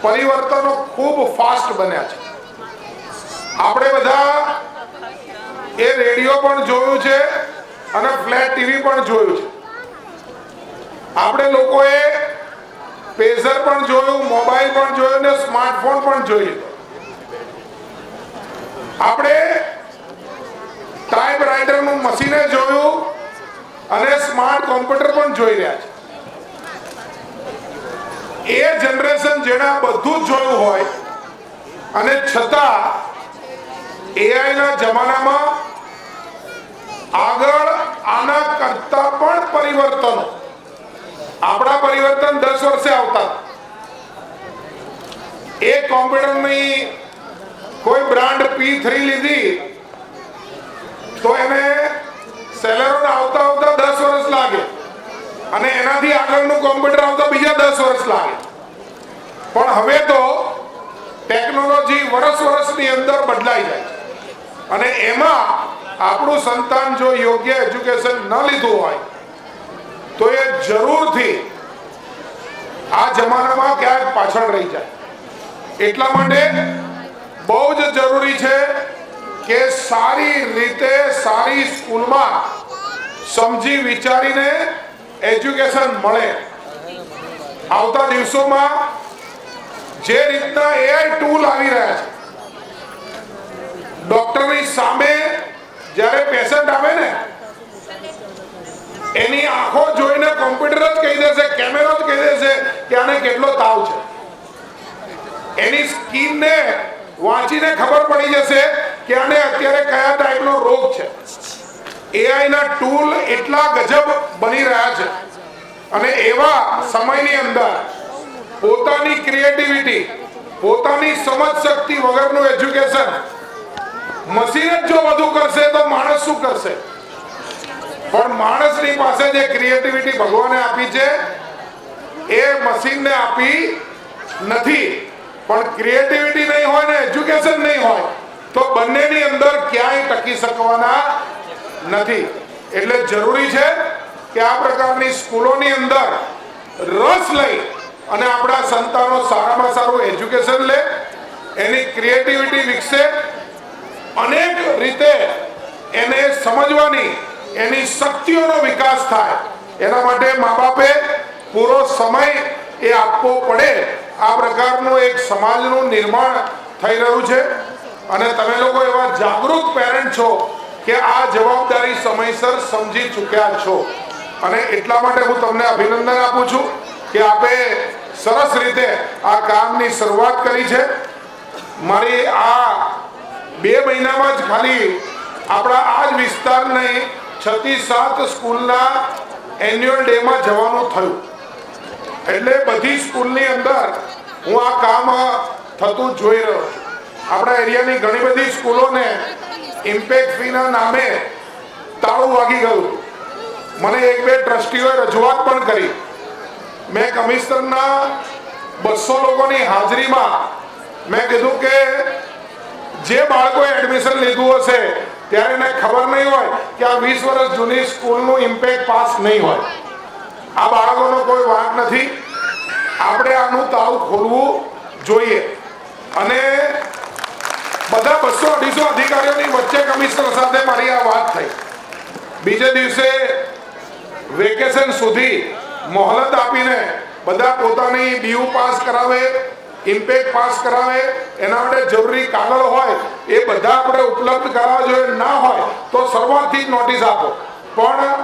પરિવર્તનો ખૂબ ફાસ્ટ બન્યા છે. આપણે બધા એ રેડિયો પણ જોયું છે અને ફ્લેટ ટીવી પણ જોયું છે. આપણે લોકોએ પેઝર પણ જોયું, મોબાઈલ પણ જોયું ને સ્માર્ટફોન પણ જોઈ લીધો. આપણે ટાઈપરાઇટરનું મશીને જોયું અને સ્માર્ટ કોમ્પ્યુટર પણ જોઈ રહ્યા છે. એ જનરેશન જેણે આ બધું જ જોયું હોય અને છતાં એઆઈના જમાનામાં આગળ આના કરતા પણ પરિવર્તનો, આપણા પરિવર્તન 10 વર્ષે આવતા. એ કોમ્પ્યુટરની કોઈ બ્રાન્ડ P3 લીધી તો એને સેલેરોન આવતા 10 વર્ષ લાગે, અને એનાથી આગળનું કોમ્પ્યુટર આવતા બીજા 10 વર્ષ લાગે. પણ હવે તો ટેકનોલોજી વર્ષની અંદર બદલાઈ જાય છે, અને એમાં આપણું સંતાન જો યોગ્ય એજ્યુકેશન ન લીધું હોય તો એ જરૂરથી આ જમાનામાં ક્યાંક પાછળ રહી જાય. એટલા માટે બહુ જ જરૂરી છે કે સારી રીતે સારી સ્કૂલમાં સમજી વિચારીને એજ્યુકેશન મળે. આવતા દિવસોમાં જે રીતના એઆઈ ટૂલ આવી રહ્યા છે, ડોક્ટરની સામે જ્યારે પેશન્ટ આવે ને એની આંખો જોઈને કોમ્પ્યુટર જ કહી દેશે, કેમેરો જ કહી દેશે કે આને કેટલો તાવ છે. એની સ્કિનને વાંચીને ખબર પડી જશે કે આને અત્યારે કયા ટાઈપનો રોગ છે. એઆઈના ટૂલ એટલા ગજબ બની રહ્યા છે, અને એવા સમયની અંદર પોતાની ક્રિએટિવિટી, પોતાની સમજ શક્તિ વગરનું એજ્યુકેશન મશીન જ જો વધુ કરશે તો માણસ શું કરશે? પણ માણસની પાસે જે ક્રિએટિવિટી ભગવાને આપી છે એ મશીનને આપી નથી. પણ ક્રિએટિવિટી નહીં હોય ને એજ્યુકેશન નહીં હોય તો બંનેની અંદર ક્યાંય ટકી શકવાના નથી. એટલે જરૂરી છે કે આ પ્રકારની સ્કૂલોની અંદર રસ લઈ અને આપણા સંતાનો સારામાં સારું એજ્યુકેશન લે, એની ક્રિએટિવિટી વિકસે, અનેક રીતે એને સમજવાની એની શક્તિઓનો વિકાસ થાય. એના માટે મા બાપે પૂરો સમય એ આપવો પડે. આ પ્રકારનું એક સમાજનું નિર્માણ થઈ રહ્યું છે અને તમે લોકો એવા જાગૃત પેરેન્ટ છો કે આ જવાબદારી સમયસર સમજી ચૂક્યા છો અને એટલા માટે હું તમને અભિનંદન આપું છું કે આપે સરસ રીતે આ કામની શરૂઆત કરી છે. મારી આ 2 મહિનામાં જ ખાલી આપણા આ જ વિસ્તારની 6 થી 7 સ્કૂલના એન્યુઅલ ડેમાં જવાનું થયું. એટલે બધી સ્કૂલની અંદર હું આ કામ થતું જોઈ રહ્યો છું. આપણા એરિયાની ઘણી બધી સ્કૂલોને ઇમ્પેક્ટ ફીના નામે તાળું વાગી ગયું. મને 1-2 ટ્રસ્ટીઓએ રજૂઆત પણ કરી. મેં કમિશનરના 200 લોકોની હાજરીમાં મેં કીધું કે જે બાળકોએ એડમિશન લીધું હશે ત્યારે એને ખબર નહીં હોય કે આ 20 વર્ષ જૂની સ્કૂલનું ઇમ્પેક્ટ પાસ નહીં હોય. આ બાળકોનો કોઈ વાંક નથી. આપણે આનું તાળું ખોલવું જોઈએ અને બધા 200-250 અધિકારીઓની વચ્ચે કમિશનર સાથે મારી આ વાત થઈ. બીજે દિવસે વેકેશન સુધી મોહલત આપીને બધા પોતાની ડીયુ પાસ કરાવે, ઇમ્પેક્ટ પાસ કરાવે, એના માટે જરૂરી કાગળ હોય એ બધા આપણે ઉપલબ્ધ કરાવવા જોઈએ. ના હોય તો શરૂઆતથી જ નોટિસ આપો, પણ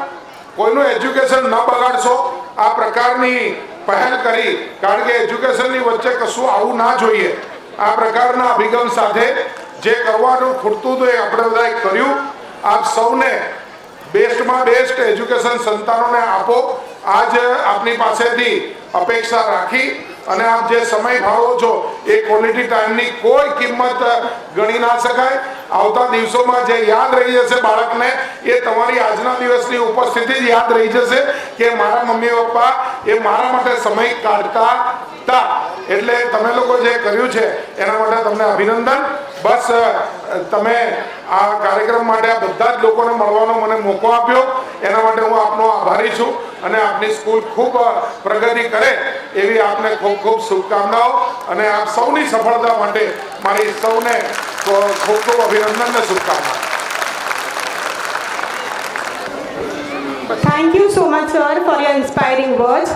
કોઈનું એજ્યુકેશન ન બગાડશો. આ પ્રકારની પહેલ કરી, કારણ કે એજ્યુકેશનની વચ્ચે કશું આવું ના જોઈએ. આ પ્રકારના અભિગમ સાથે જે કરવાનું ખૂટતું હતું એ આપણે બધાએ કર્યું. આપ સૌને બેસ્ટમાં બેસ્ટ એજ્યુકેશન સંતાનોને આપો. આજ આપની પાસેથી અપેક્ષા રાખી અને આપ જે સમય ફાળવો છો એ ક્વોલિટી ટાઈમની કોઈ કિંમત ગણી ના શકાય. આવતા દિવસોમાં જે યાદ રહી જશે બાળકને એ તમારી આજના દિવસની ઉપસ્થિતિ જ યાદ રહી જશે કે મારા મમ્મી પપ્પા એ મારા માટે સમય કાઢતા હતા. એટલે તમે લોકો જે કર્યું છે એના માટે તમને અભિનંદન. બસ તમે આ કાર્યક્રમ માટે આ બધા જ લોકોને મળવાનો મને મોકો આપ્યો એના માટે હું આપનો આભારી છું અને આપની સ્કૂલ ખૂબ પ્રગતિ કરે એવી આપને ખૂબ ખૂબ શુભકામનાઓ અને આપ સૌની સફળતા માટે મારી સૌને ખૂબ ખૂબ અભિનંદન અને શુભકામનાઓ. Thank you so much, sir, for your inspiring words.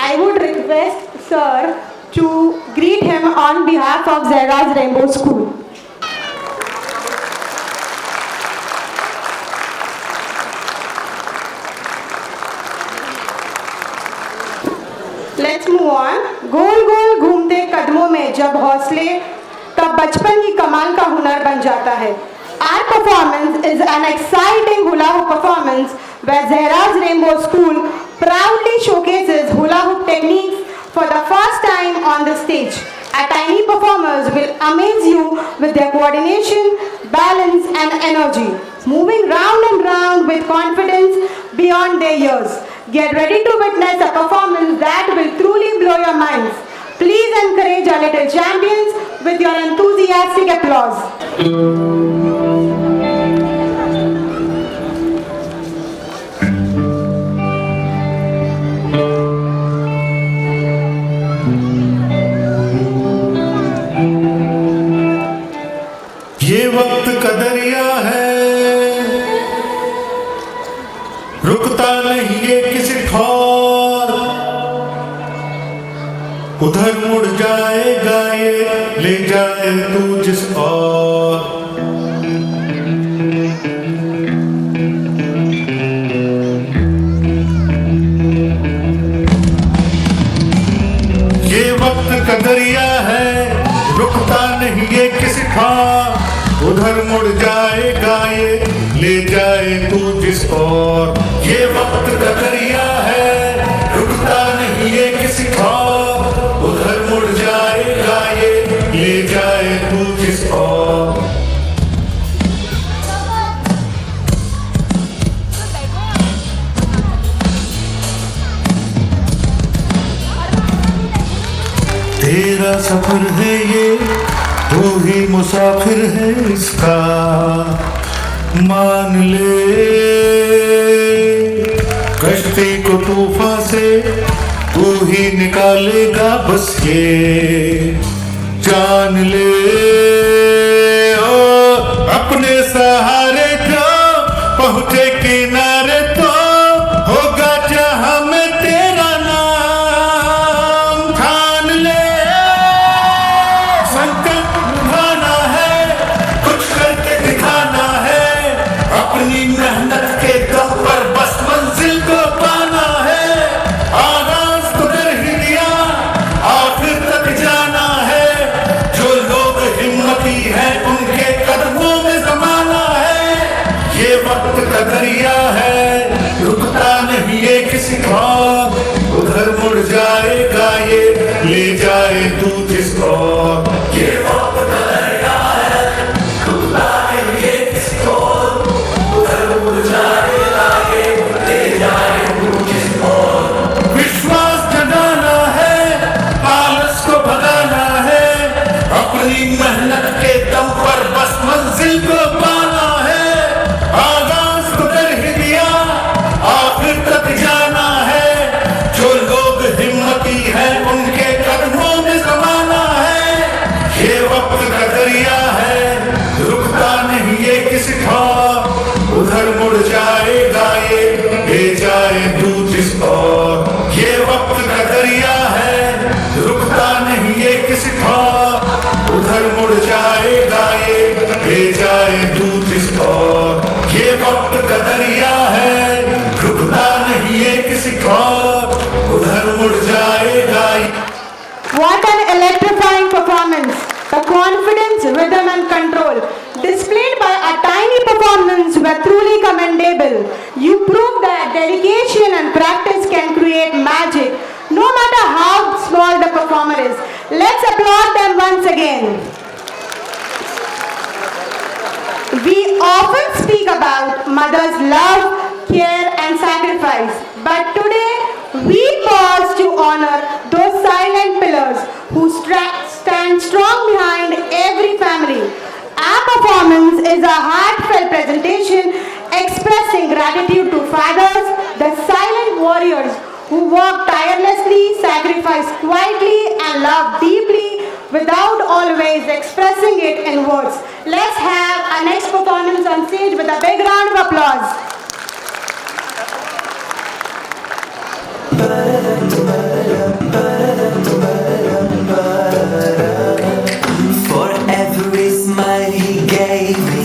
I would request sir to greet him on behalf of Zera's Rainbow School. Let's move on. गोल गोल घूमते कदमों में जब हौसले तब बचपन की कमाल का हुनर बन जाता है. Our performance is an exciting hula hoop performance where Zera's Rainbow School proudly showcases hula hoop techniques for the first time on the stage. Our tiny performers will amaze you with their coordination, balance and energy, moving round and round with confidence beyond their years. Get ready to witness a performance that will truly blow your minds. Please encourage our little champions with your enthusiastic applause. ये वक्त का दरिया है, रुकता नहीं ये किसी ठौर, उधर मुड़ जाएगा ये ले जाए तू जिस और. ये वक्त का दरिया है, रुकता नहीं ये किसी ठौर, उधर मुड़ जाएगा ये ले जाए तू जिस और. ये वक्त का दरिया है, रुकता नहीं ये किसी और, उधर मुड़ जाएगा ये ले जाए तू जिस और. तेरा सफर है ये, तू ही मुसाफिर है इसका, मान ले कश्ती को तूफान से तू ही निकालेगा बस ये. जान ले ओ अपने सहारे जो पहुंचे किनारे तो होगा जहां में तेरा नाम। ठान ले संकल्प निभाना है, कुछ करके दिखाना है, अपनी मेहनत के दम पर बस मंजिल को पाना है। आगाज तो कर ही दिया, आखिर तक जाना है, जो लोग हिम्मती हैं उनके कदमों में जमाना है। ये वक्त का दरिया है, रुकता नहीं ये किसी को, उधर मुड़ जाएगा ये, ले जाए तू जिसको। ये वक्त का दरिया है, रुकता नहीं ये किसी को, उधर मुड़ जाएगा ये, ले जाए तू जिसको। विश्वास जगाना है, आलस को भगाना है, अपनी मेहनत के दम पर बस मंजिल को पाना है। आगाज तो कर ही दिया, आखिर तक जाना है, जो लोग हिम्मती हैं उनके कदमों में जमाना है। ये वक्त का दरिया है, रुकता नहीं ये किसी को, उधर मुड़ जाएगा ये, ले जाए तू जिसको। ये वक्त का दरिया है, रुकता नहीं ये किसी को, उधर मुड़ जाएगा ये, ले जाए तू जिसको। ये वक्त का दरिया है, रुकता नहीं ये किसी को, उधर मुड़ जाएगा ये। What an electrifying performance! The confidence, rhythm and control displayed by a tiny performance were truly commendable. You proved that dedication and practice can create magic, no matter how small the performer is. Let's applaud them once again. We often speak about mother's love, care and sacrifice, but today we pause to honor those silent pillars who stand strong behind every family. Our performance is a heartfelt presentation expressing gratitude to fathers, the silent warriors who work tirelessly, sacrifice quietly and love deeply without always expressing it in words. Let's have our next performance on stage with a big round of applause. For every smile he gave me,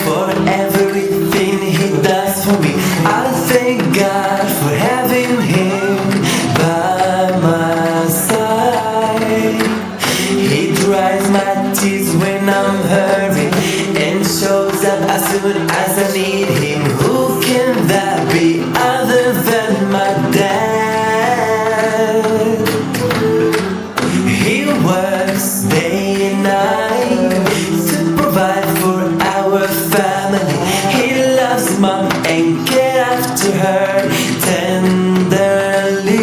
for everything he does for me, I thank God for having him by my side. He dries my tears when I'm hurting and shows up as soon as I need him. Who can that be other than my dad? He works day and night to provide for our family. He loves mom and cares after her tenderly.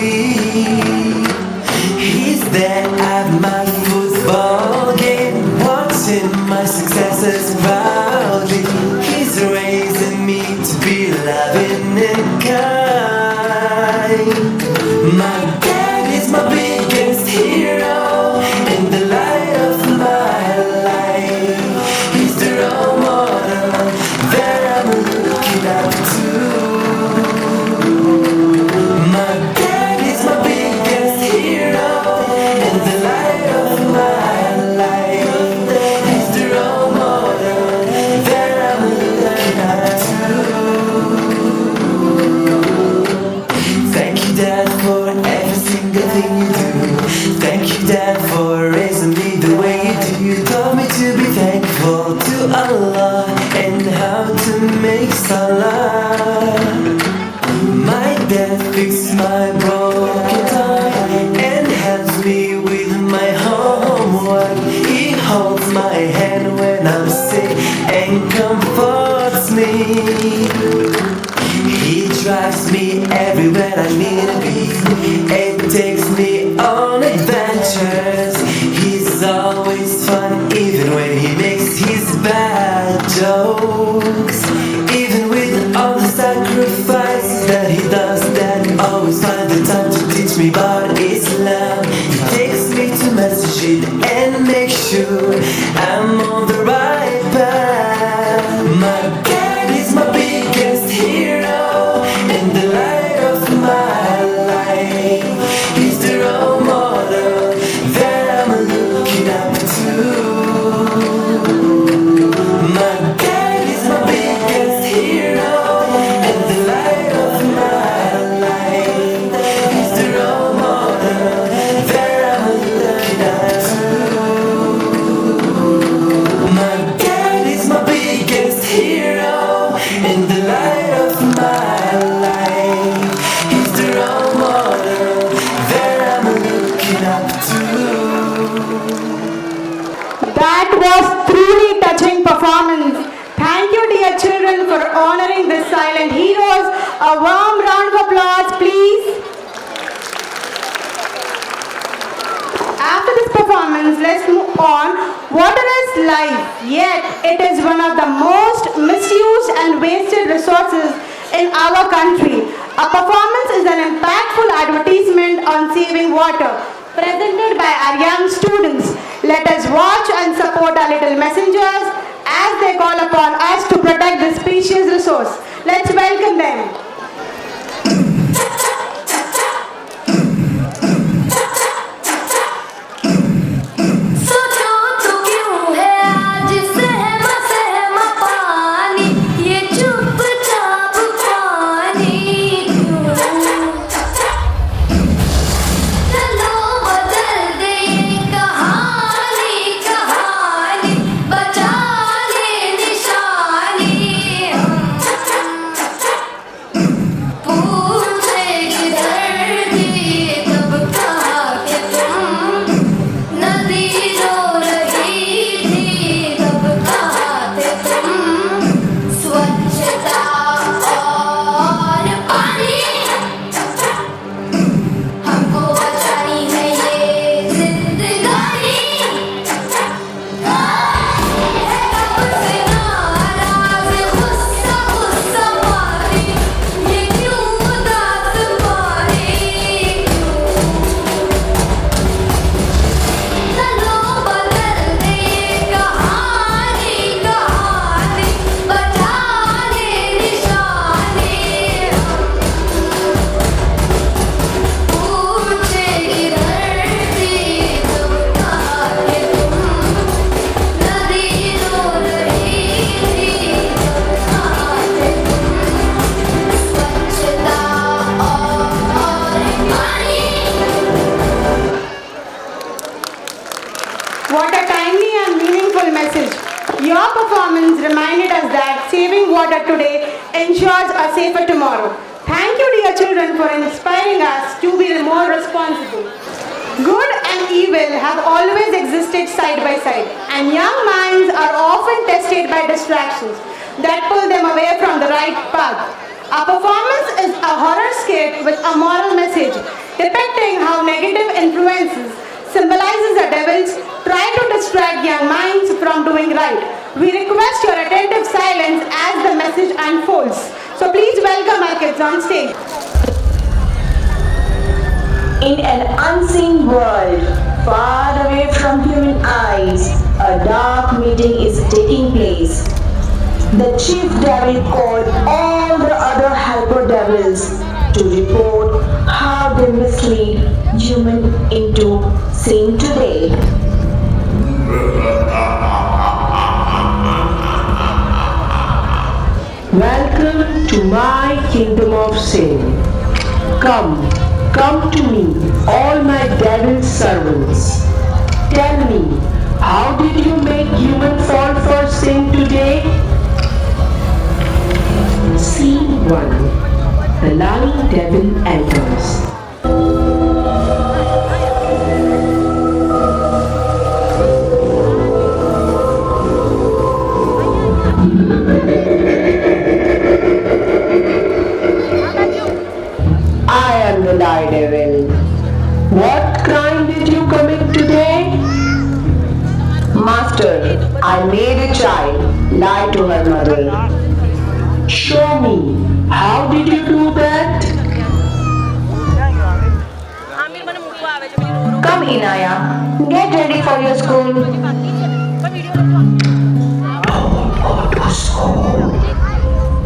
He's there at my football game, watching my successes proudly. He's raising me to be loving and kind. My dad is my biggest hero and the light of my life. He's the role model that I'm looking up to. My dad is my biggest hero and the light of my life. He's the role model that I'm looking up to. Thank you, Dad, for every single thing you do. Thank you, Dad, for raising me the way you do. You taught me to be thankful to Allah and how to make salah. My dad fixed my broken time and helps me with my homework. He holds my hand when I'm sick and comforts me. He drives me everywhere I need to be and takes me on adventures. He's always fun even when he makes his bad jokes. Even with all the sacrifices that he does, Dad always finds the time to teach me about Islam. He takes me to masjid and makes silent heroes. A warm round of applause, please. After this performance, let's move on. Water is life, yet it is one of the most misused and wasted resources in our country. A performance is an impactful advertisement on saving water, presented by our young students. Let us watch and support our little messengers as they call upon us to protect this precious resource. Let's welcome them. What a timely and meaningful message. Your performance reminded us that saving water today ensures a safer tomorrow. Thank you, dear children, for inspiring us to be more responsible. Good and evil have always existed side by side, and young minds are often tested by distractions that pull them away from the right path. Our performance is a horror skit with a moral message depicting how negative influences symbolizes the devils try to distract young minds from doing right. We request your attentive silence as the message unfolds. So please welcome our kids on stage. In an unseen world, far away from human eyes, a dark meeting is taking place. The chief devil called all the other helper devils to report how they mislead human into sin today. Welcome to my kingdom of sin. Come to me, all my devil servants. Tell me, how did you make human fall for sin today? Scene 1. The lying devil enters. I am the lie devil. What crime did you commit today? Master, I made a child lie to her mother. Show me. How did you do that? Come, Inaya. Get ready for your school. Go to school.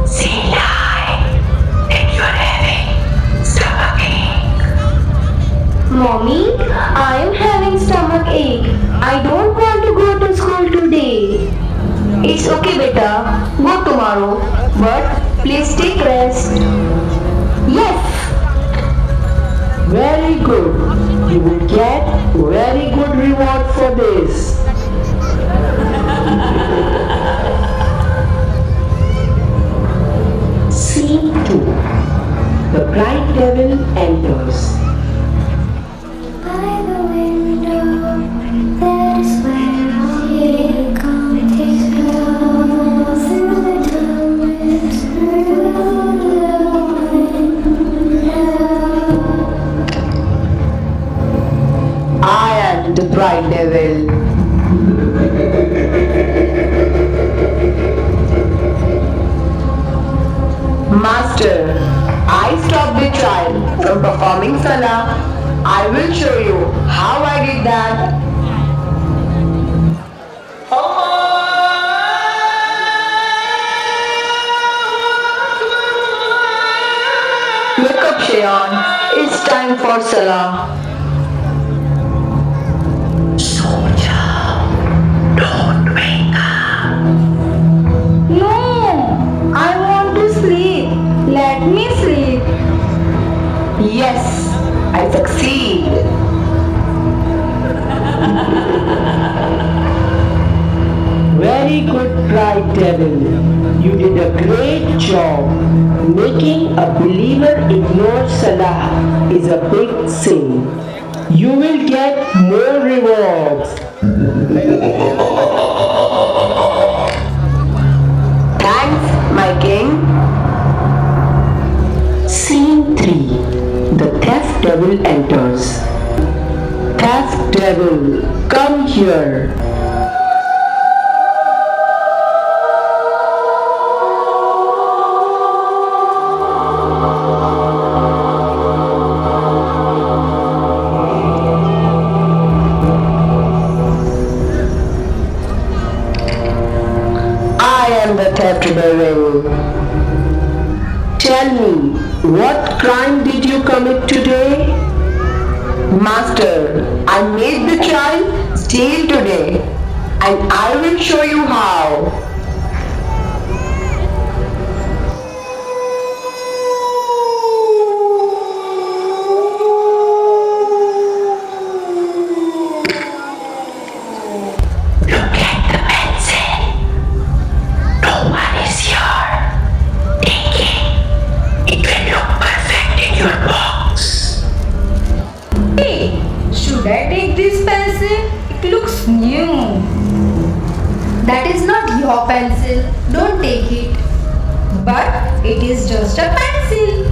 Say lie that you're having stomachache. Mommy, I am having stomachache. I don't want to go to school today. It's okay, beta. Go tomorrow. But please take rest. Yes. Very good. You will get very good reward for this. Scene 2. The bright devil enters. By the window, that is where he comes through the darkness. bright devil. Master, I stopped the child from performing Salah. I will show you how I did that. Wake up, Shayan. It's time for Salah. No, I want to sleep. Let me sleep. Yes, I succeed. Very good, bright devil. You did a great job. Making a believer ignore Salah is a big sin. You will get more rewards. Thanks, my king. Scene 3. The theft devil enters. Theft devil, come here. I am the theft devil. Tell me, what crime did you commit today? Master, I made the child steal today, and I will show you how. Should I take this pencil? It looks new. That is not your pencil. Don't take it. But it is just a pencil.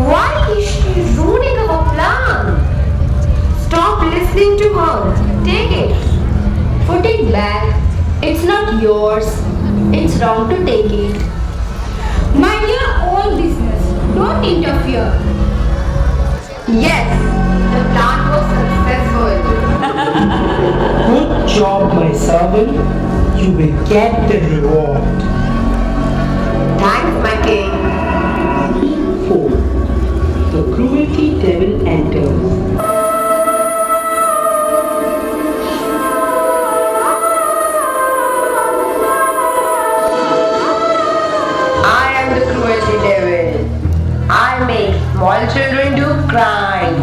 Why is she ruining our plan? Stop listening to her. Take it. Put it back. It's not yours. It's wrong to take it. Mind your own business. Don't interfere. Yes, the plan was successful. Good job, my servant. You will get the reward. Thanks, my king. Scene 4. The cruelty devil enters. I am the cruelty devil. I make small children do crime.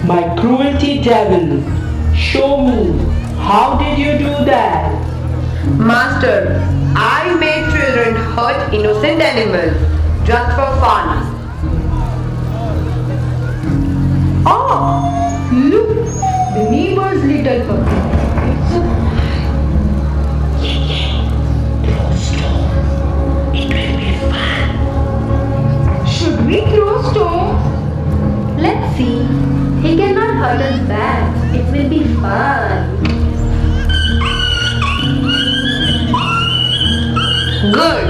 My cruelty devil, show me. How did you do that? Master, I made children hurt innocent animals just for fun. Oh, look, the neighbor's little puppy. It's so Should we throw stone? Let's see. He cannot hurt us back. It will be fun. Good.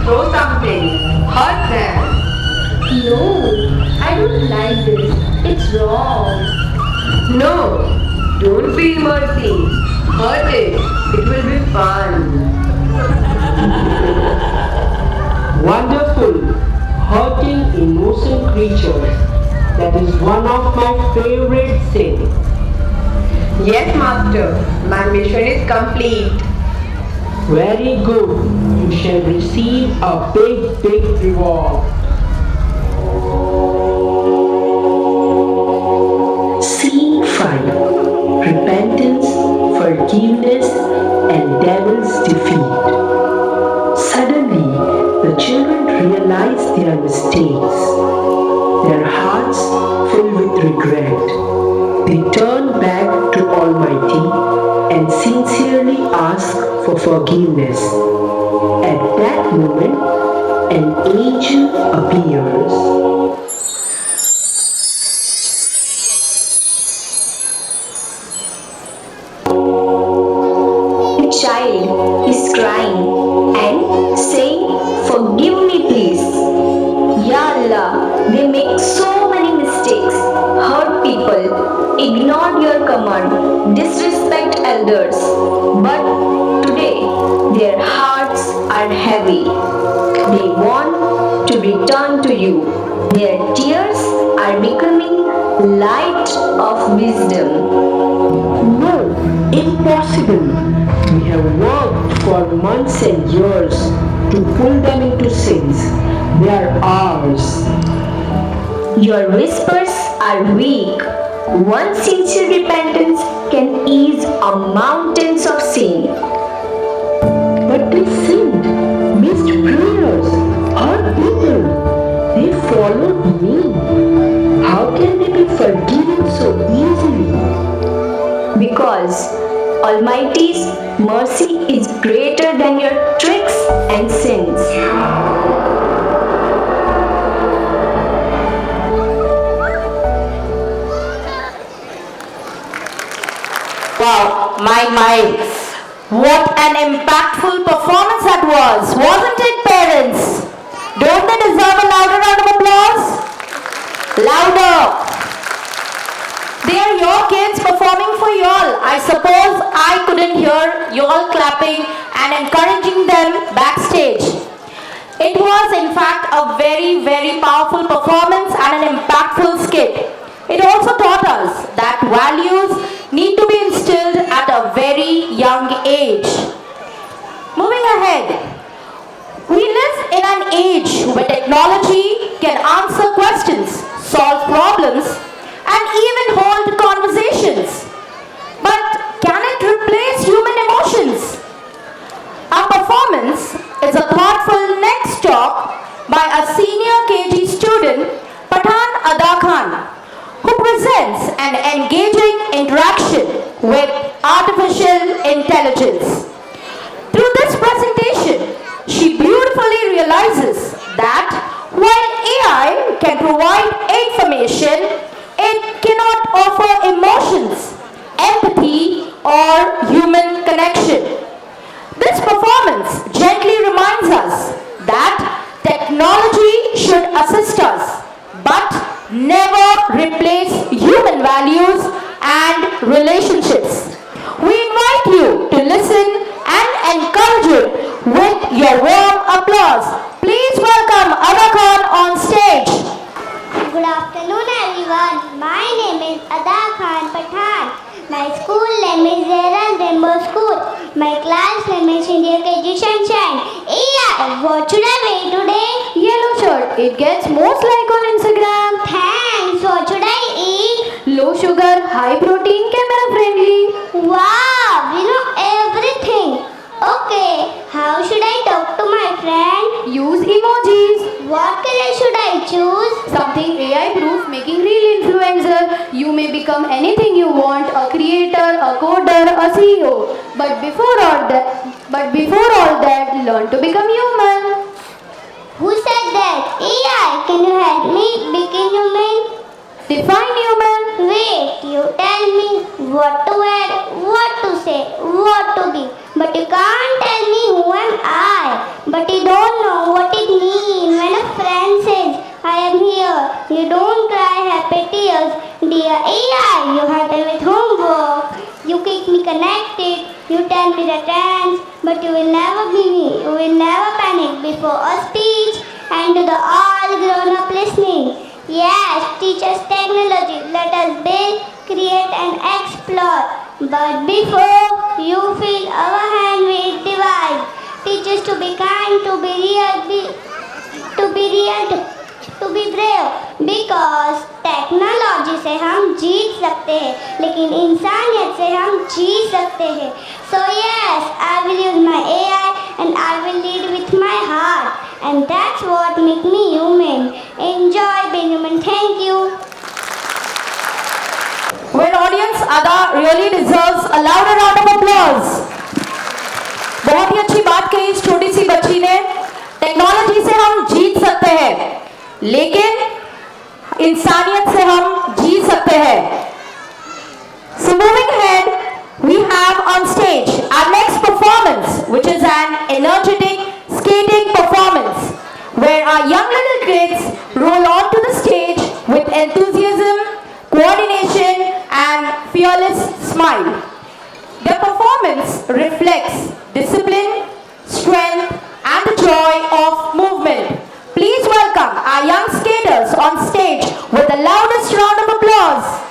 Throw something. Hurt them. No, I don't like this. It's wrong. No. Don't feel mercy. Hurt it. It will be fun. Wonderful. Hurting innocent creatures. That is one of my favorite things. Yes, Master. My mission is complete. Very good. You shall receive a big reward. Scene 5. Repentance, forgiveness, and devil's defeat. Suddenly, the children realize their mistakes. Their hearts fill with regret. They turn back to Almighty and sincerely ask for forgiveness. At that moment, an angel appears. Angela. They make so many mistakes, hurt people, ignore your command, disrespect elders. But today, their hearts are heavy. They want to return to you. Their tears are becoming light of wisdom. No, impossible. We have worked for months and years to pull them into sins. They are ours. Your whispers are weak. One sincere repentance can ease a mountains of sin. But they sinned, missed prayers, hurt people. They followed me. How can they be forgiven so easily? Because Almighty's mercy is greater than your tricks and sins. Wow, my. What an impactful performance that was, wasn't it, parents? Don't they deserve a louder round of applause? Louder. They are your kids performing for y'all. I suppose I couldn't hear y'all clapping and encouraging them backstage. It was in fact a very, very powerful performance and an impactful skit. It also taught us that values need to be instilled at a very young age. Moving ahead, we live in an age where technology can answer questions, solve problems, and even hold conversations. But can it replace human emotions? Our performance is a thoughtful next talk by a senior KG student, Pathan Ada Khan, who presents an engaging interaction with artificial intelligence. Through this presentation, she beautifully realizes that while AI can provide information, it cannot offer emotions, empathy, or human connection. This performance gently reminds us that technology should assist us, but never replace human values and relationships. We invite you to listen and encourage it with your warm applause. Please welcome Ada Khan on stage. Good afternoon everyone. My name is Ada Khan Pathan. My school name is Zeran Rainbow School. My class name is India KG Sunshine. Yeah, what should I wear today? Yellow shirt. It gets most like on Instagram. Thanks. What should I eat? Low sugar, high protein, camera friendly. Wow, we know everything. Okay, how should I talk to my friend? Use emojis. What color should I choose? Something AI proof, making real influencer. You may become anything you want, a creator, a coder, a CEO. But before all that, learn to become human. Who said that? AI, can you help me become human? Define human. Wait, you tell me what to wear, what to say, what to be. But you can't tell me who am I. But you don't know what it means when a friend says, I am here. You don't cry happy tears. Dear AI, you help me with homework. You keep me connected. You tell me the trends. But you will never be me. You will never panic before a speech. And to the all grown up listening. Yes, teach us technology. Let us build, create and explore. But before you fill our hand with device, teach us to be kind, to be real, to be brave. Because technology से हम जीत सकते हैं, लेकिन इंसानियत से हम जी सकते हैं. So yes, I will use my AI and I will lead with my heart. And that's what makes me human. Enjoy being human. Thank you. Well, audience, Ada really deserves a louder round of applause. बहुत ही अच्छी बात कही इस छोटी सी बच्ची ने. Technology से हम जीत सकते हैं, लेकिन इंसानियत से हम जी सकते हैं. So moving ahead, we have on stage our next performance, which is an energetic skating performance, where our young little kids roll welcome our young skaters on stage with the loudest round of applause.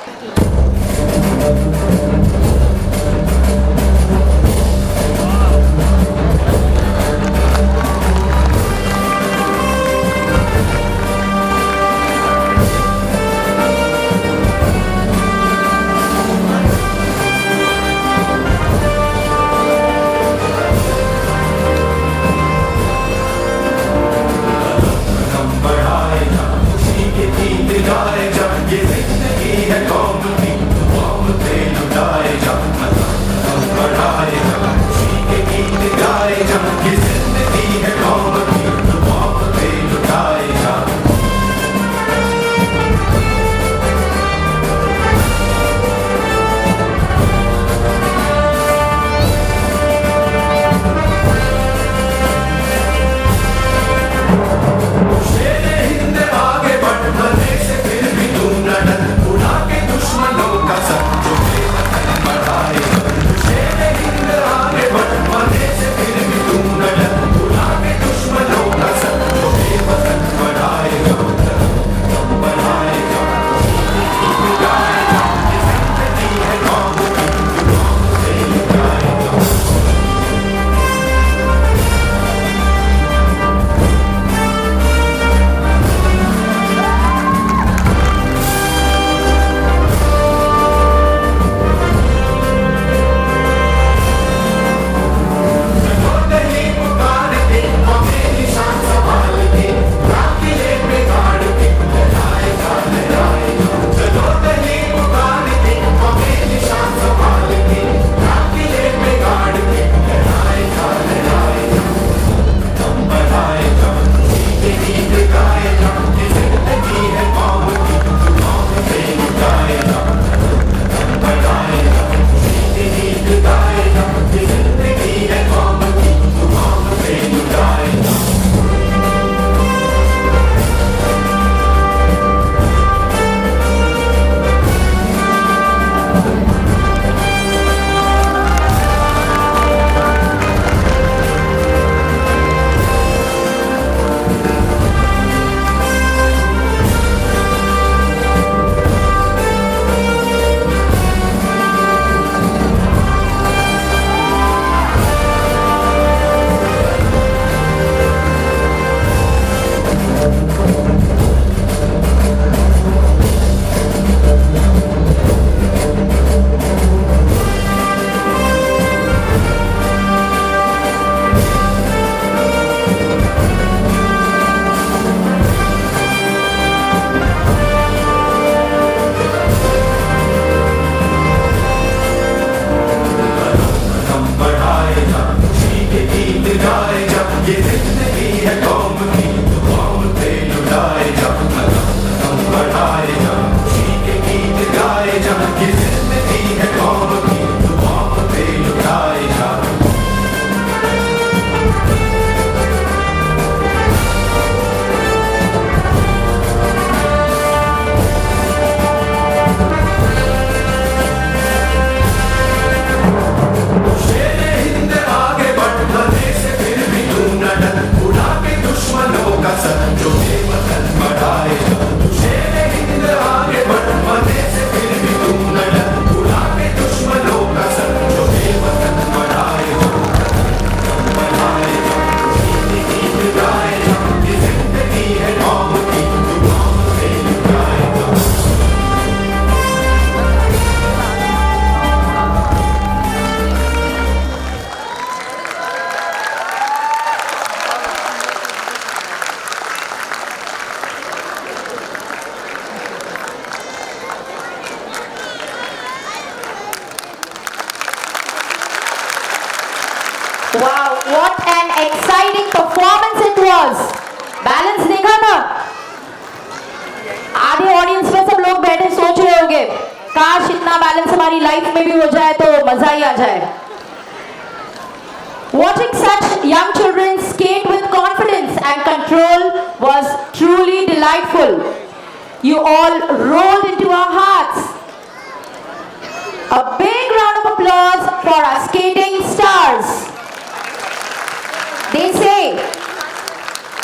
Wow, what an exciting performance it was. Balance देखा ना? आधे audience में सब लोग बैठे सोच रहे होंगे काश इतना बैलेंस हमारी लाइफ में भी हो जाए तो मजा ही आ जाए. Watching such young children skate with confidence and control was truly delightful. You all rolled into our hearts. A big round of applause for our skating stars. They say,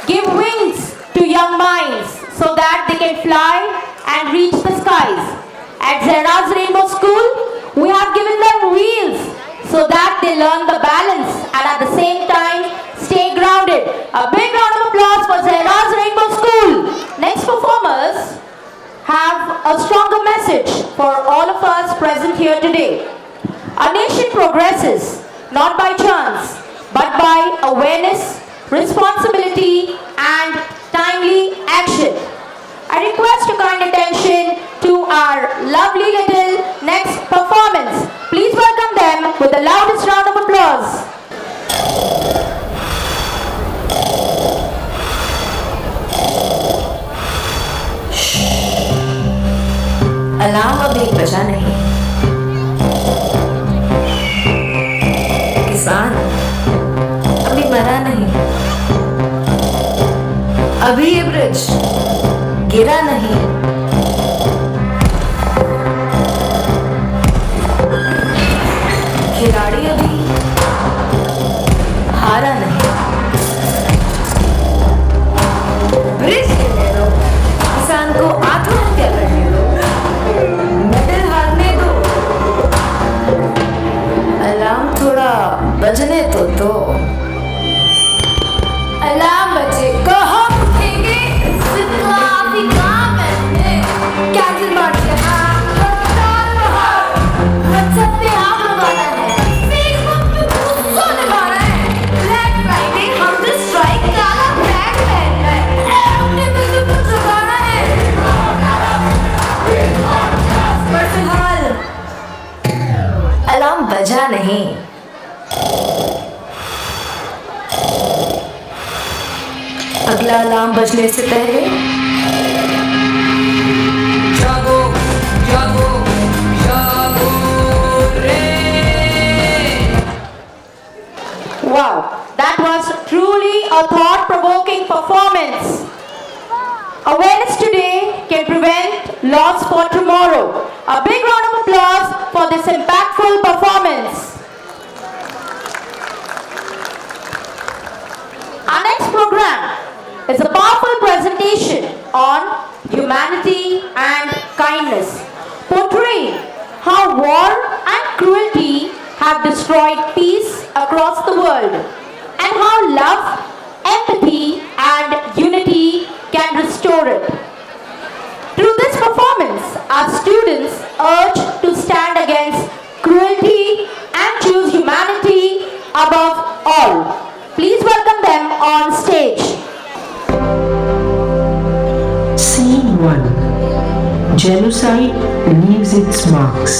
give wings to young minds so that they can fly and reach the skies. At Zera's Rainbow School, we have given them wheels so that they learn the balance and at the same time stay grounded. A big round of applause for Zera's Rainbow School. Next performers have a stronger message for all of us present here today. Our nation progresses not by chance but by awareness, responsibility and timely action. I request your kind attention to our lovely little next performance. Please welcome them with the loudest round of applause. Alarm अभी बजा नहीं। किसान अभी मरा नहीं। अभी ये bridge गिरा नहीं। खिलाड़ी अभी हारा नहीं। ब्रिज गिरने दो, किसान को आत्महत्या करने दो, मेडल हारने दो। अलार्म थोड़ा बजने तो अलार्म बजे कहाँ उठेंगे? काफी काम है। कैंडल मार्च यहाँ, हड़ताल वहाँ, व्हाट्सएप पे आग लगाना है, फेसबुक पे गुस्सा निभाना है, ब्लैक फ्राइडे हंगर स्ट्राइक काला बैग पहनना है, अपने बिल्डिंग को जगाना है। पर फिलहाल अलार्म बजा नहीं। अगला अलार्म बजने से पहले जागो जागो जागो रे। Wow, that was truly a thought-provoking performance. Awareness today can prevent loss for tomorrow. A big round of applause for this impactful performance. Our next program is a powerful presentation on humanity and kindness, portraying how war and cruelty have destroyed peace across the world and how love, empathy and unity can restore it. Through this performance, our students urge to stand against cruelty and choose humanity above all. Please welcome them on stage. Scene 1. Genocide leaves its marks.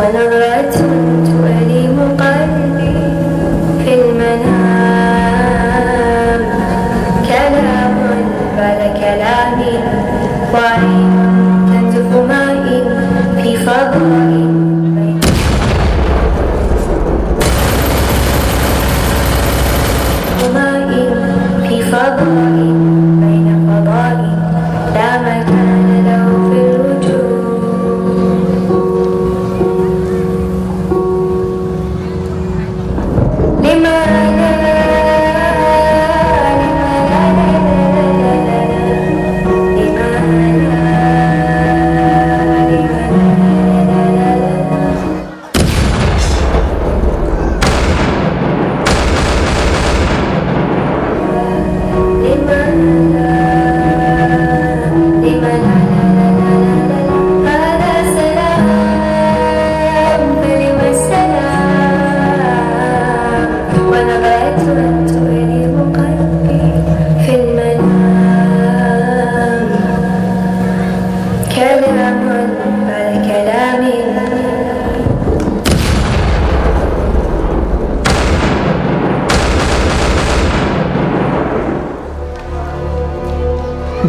ونظرة تؤلم قلبي في المنام كلام بعد كلام وعين تنزف ماء في فضاء ماء في فضاء بين فضاء لا مكان له في الوجود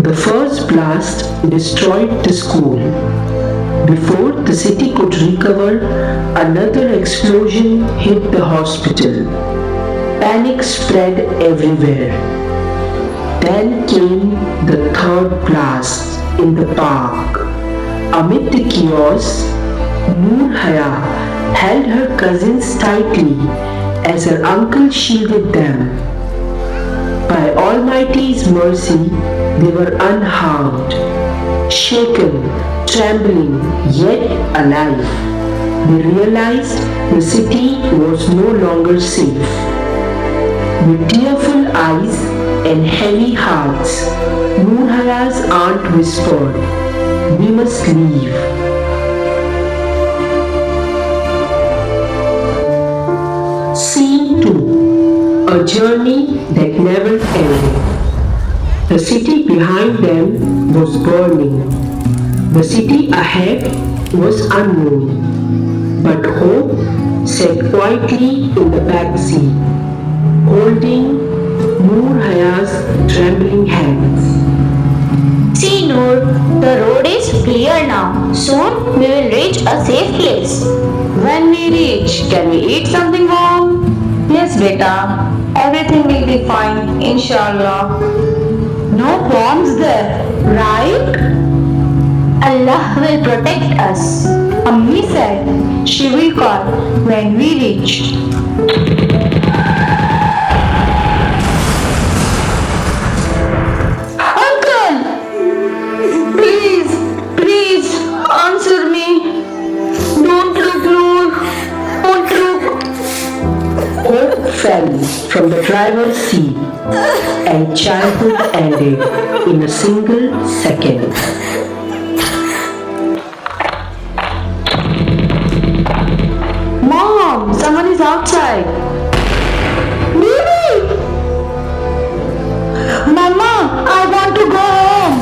The first blast destroyed the school. Before the city could recover, another explosion hit the hospital. Panic spread everywhere. Then came the third blast in the park. Amid the chaos, Noor Haya held her cousins tightly as her uncle shielded them. By Almighty's mercy, they were unharmed, shaken, trembling, yet alive. They realized the city was no longer safe. With tearful eyes and heavy hearts, Noor Haya's aunt whispered, "We must leave." Scene 2. A journey that never ended. The city behind them was burning. The city ahead was unknown. But hope sat quietly in the back seat, holding Noor Haya's trembling hands. See, Noor, the road is clear now. Soon we will reach a safe place. When we reach, can we eat something warm? Yes, beta. Everything will be fine, inshallah. No bombs there, right? Allah will protect us. Ammi said she will call when we reach. Uncle! Please, please answer me. Don't look, Noor. Don't look. Hope fell from the driver's seat and childhood ended in a single second. Mom, someone is outside. Mimi! Mama, I want to go home.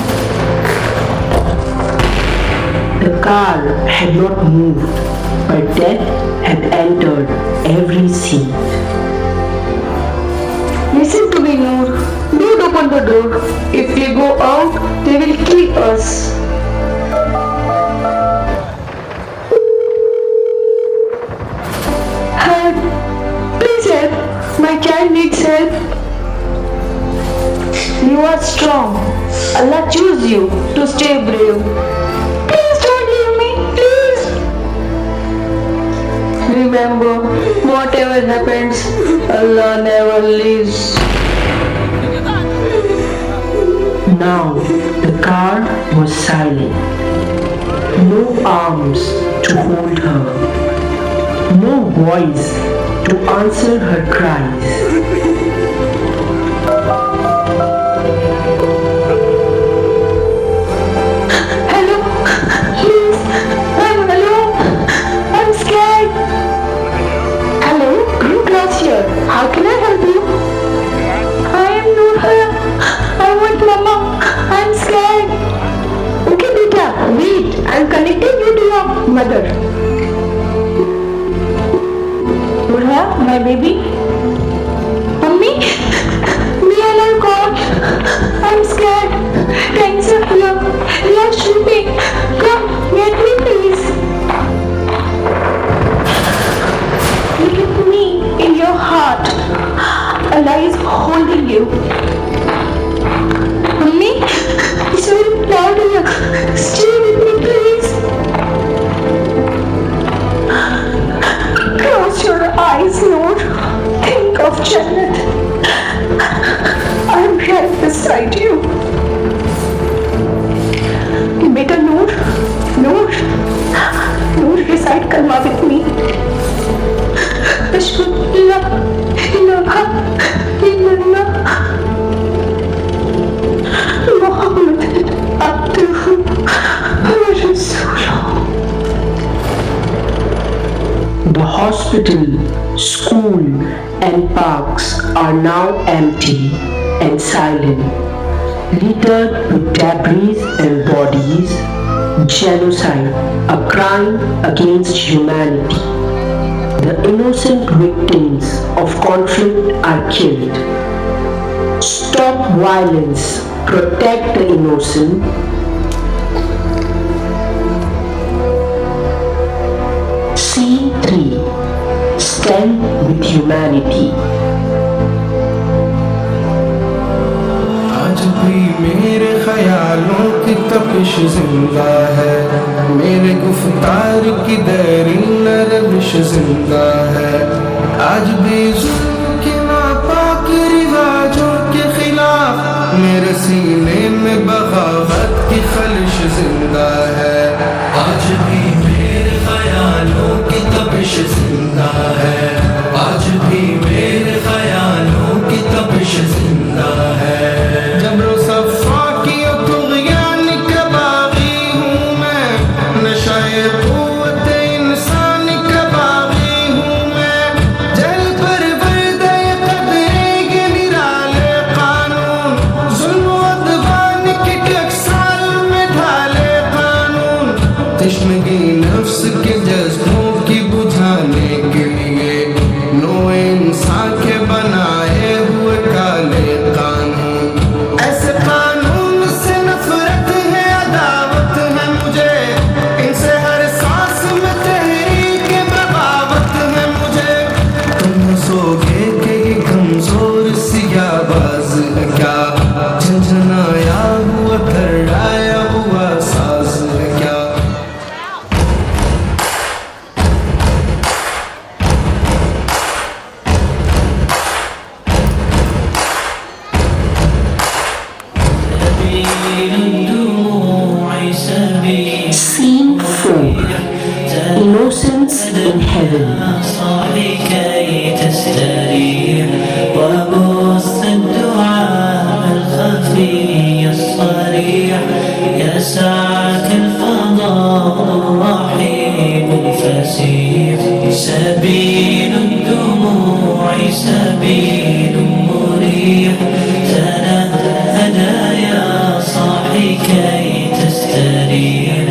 The car had not moved, but death had entered every seat. Listen to me, Noor. Don't open the door. If we go out, they will kill us. Help! Please help! My child needs help. You are strong. Allah choose you to stay brave. Please don't leave me. Please. Remember, whatever happens, Allah never leaves. Now the car was silent. No arms to hold her. No voice to answer her cries. Hello? Please, I'm alone. I'm scared. Hello, Green Cross here. How can I help you? I am Noor Haya. I want Mama. I'm scared. Okay, beta, wait. I'm connecting you to your mother. Noor Haya, my baby. Mummy, me and I gone. I'm scared. Thanks are here. We are shooting. Come, get me please. Look at me in your heart. Allah is holding you. Mummy, it's very proud of you. Stay with me please. Close your eyes, Noor. Think of Jannat. I'm right beside you. Beta Noor, Noor, Noor, recite kalma with me. Ashhadu an la ilaha illallah Muhammad abduhu wa rasuluh. The hospital, school, and parks are now empty and silent, littered with debris and bodies. Genocide, a crime against humanity. The innocent victims of conflict are killed. Stop violence, protect the innocent. Scene 3. Stand with humanity. आज भी मेरे ख्यालों की तपिश जिंदा है मेरे गुफ्तार की देरीन रविश जिंदा है। आज भी जुल्म के नापाक रिवाजों के खिलाफ मेरे सीने में बगावत की खलिश जिंदा है। आज भी मेरे ख्यालों की तपिश जिंदा है। आज भी मेरे ख्यालों की तपिश जिंदा है। जबरो सफ़ा की तुग़यान का बागी हूँ मैं, नशाए क़ुव्वत इंसान का बागी हूँ मैं। जल पर वर्दे क़द्रे के निराले कानून, ज़ुल्म व अदवान के टकसाल में ढाले कानून। तश्नगी नफ्स के जज्बों की बुझाने के लिए नो इंसान के बनाए हुए काले कानून। ऐसे कानून से नफरत है, अदावत है मुझे, इनसे हर सांस में तहरीक बगावत है मुझे। तुम हंसोगे कि ये कमजोर सी आवाज है क्या, झंझनाया हुआ थर्राया हुआ साज है क्या। Scene 4. Innocence in Heaven. كي تستريح وبث الدعاء الخفي الصريح يسعك الفضاء الرحيم الفسيح. سبيل الدموع سبيل مريح تنهدى يا صاحي كي تستريح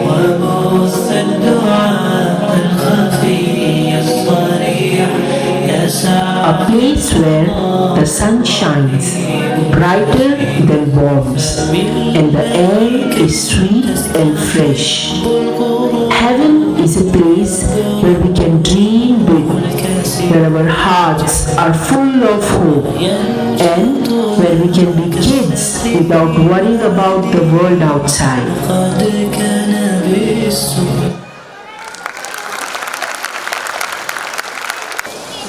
وبث الدعاء الخفي الصريح A place where the sun shines brighter than bombs and the air is sweet and fresh. Heaven is a place where we can dream big, where our hearts are full of hope, and where we can be kids without worrying about the world outside.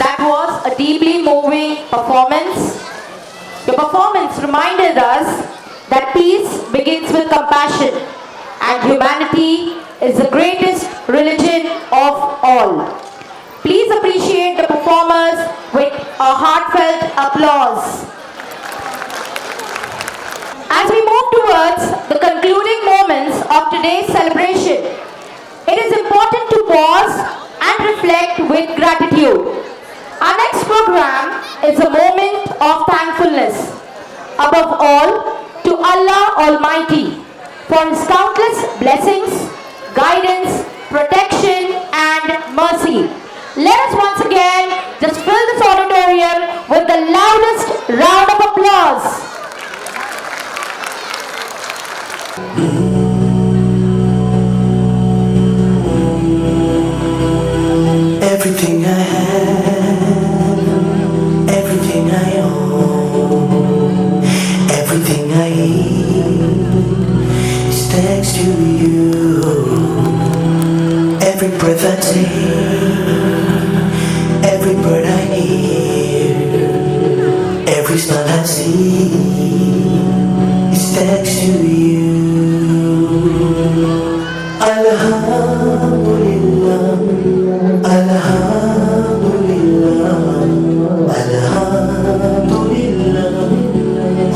That was a deeply moving performance. Your performance reminded us that peace begins with compassion and humanity is the greatest religion of all. Please appreciate the performers with a heartfelt applause. As we move towards the concluding moments of today's celebration, it is important to pause and reflect with gratitude. Our next program is a moment of thankfulness. Above all, to Allah Almighty for His countless blessings, guidance, protection and mercy. Let us once again just fill this auditorium with the loudest round of applause. Everything I have, everything I own, everything I eat is thanks to you. Every breath I take, every bird I hear, every smile I see is thanks to you. Alhamdulillah, Alhamdulillah, Alhamdulillah.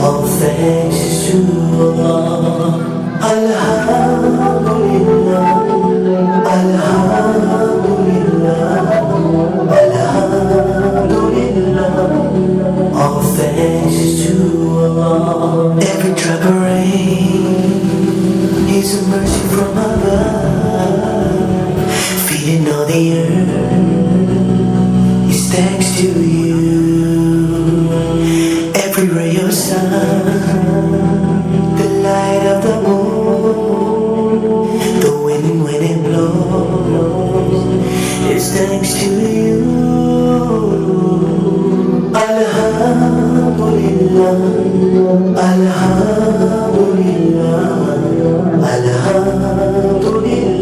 All thanks is to Allah. Alhamdulillah, Alhamdulillah, Alhamdulillah. All thanks is to Allah. Every drop of rain is a mercy from above, feeding all the earth is thanks to you. Every ray of sun, the light of the moon, the wind when it blows is thanks to you. Alhamdulillah, Alhamdulillah, Alhamdulillah.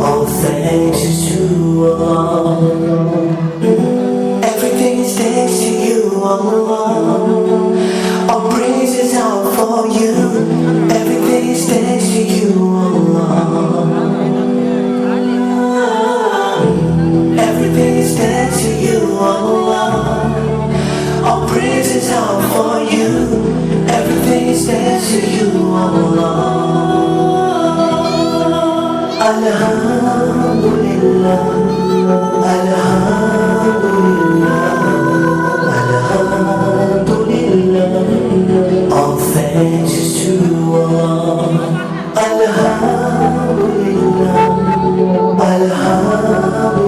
All thanks is to Allah. Everything is thanks to you, Allah. All praises are for you. Everything is thanks to you, Allah. Everything is thanks to you, Allah. All praises are for you. Everything is thanks to you, Allah. Alhamdulillah, Alhamdulillah, Alhamdulillah. All thanks is to Allah. Alhamdulillah, Alhamdulillah,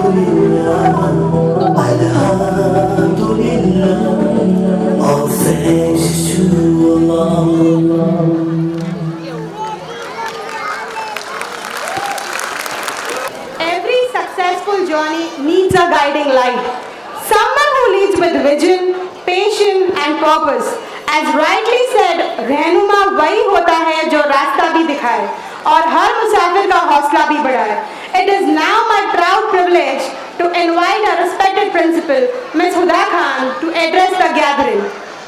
Alhamdulillah. All thanks is to Allah. Every successful journey needs a guiding light. Someone who leads with vision, patience and purpose. As rightly said, रहनुमा वही होता है जो रास्ता भी दिखाए और हर मुसाफिर का हौसला भी बढ़ाए. It is now my proud privilege to invite our respected principal, Ms. Huda Khan, to address the gathering.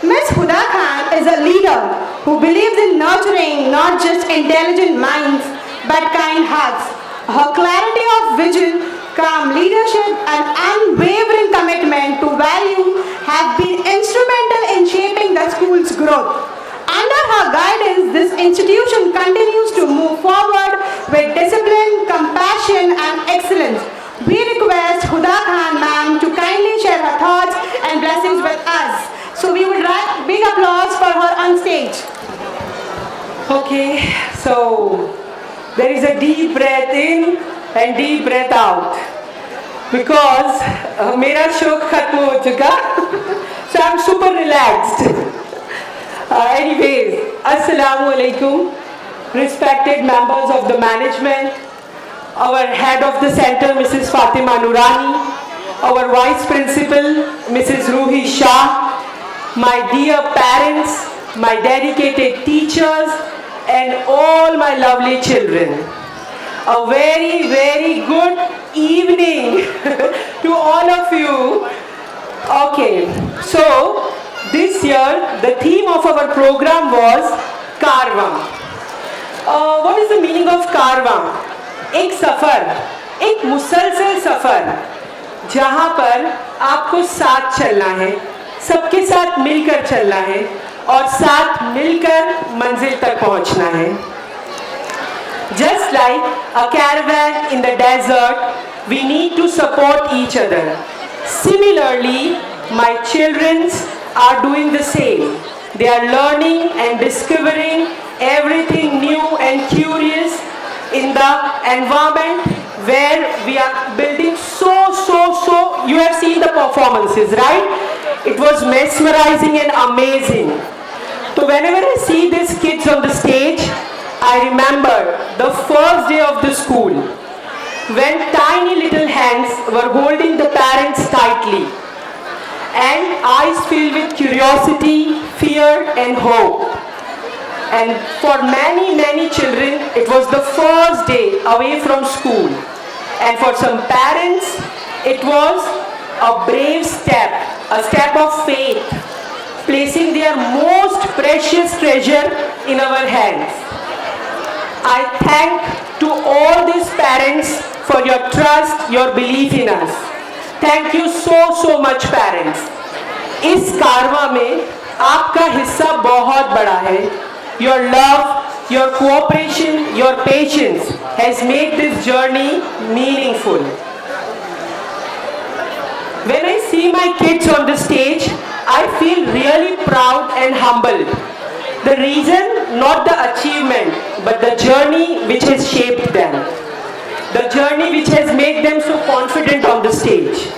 Ms. Huda Khan is a leader who believes in nurturing not just intelligent minds but kind hearts. Her clarity of vision, calm leadership and unwavering commitment to value have been instrumental in shaping the school's growth. Under her guidance, this institution continues to move forward with discipline, compassion and excellence. We request Huda Khan ma'am to kindly share her thoughts and blessings with us. So we would like big applause for her on stage. Okay, so there is a deep breath in and deep breath out because मेरा शौक खत्म हो चुका, so I'm super relaxed. Anyways, Assalamu alaikum, respected members of the management, our head of the center, Mrs. Fatima Nurani, our vice principal, Mrs. Ruhi Shah, my dear parents, my dedicated teachers, and all my lovely children. A very, very good evening to all of you. Okay, so this year the theme of our program was Karwa. What is the meaning of Karwa? एक सफर, एक मुसलसल सफर जहाँ पर आपको साथ चलना है, सबके साथ मिलकर चलना है और साथ मिलकर मंजिल तक पहुँचना है. Just like a caravan in the desert, we need to support each other. Similarly, my children are doing the same. They are learning and discovering everything new and curious in the environment where we are building so. You have seen the performances, right? It was mesmerizing and amazing. So whenever I see these kids on the stage, I remember the first day of the school when tiny little hands were holding the parents tightly and eyes filled with curiosity, fear and hope. And for many children, it was the first day away from school. And for some parents, it was a brave step, a step of faith, placing their most precious treasure in our hands. I thank to all these parents for your trust, your belief in us. Thank you so much parents. इस कारवां में आपका हिस्सा बहुत बड़ा है. Your love, your cooperation, your patience has made this journey meaningful. When I see my kids on the stage, I feel really proud and humbled. The reason, not the achievement, but the journey which has shaped them. The journey which has made them so confident on the stage.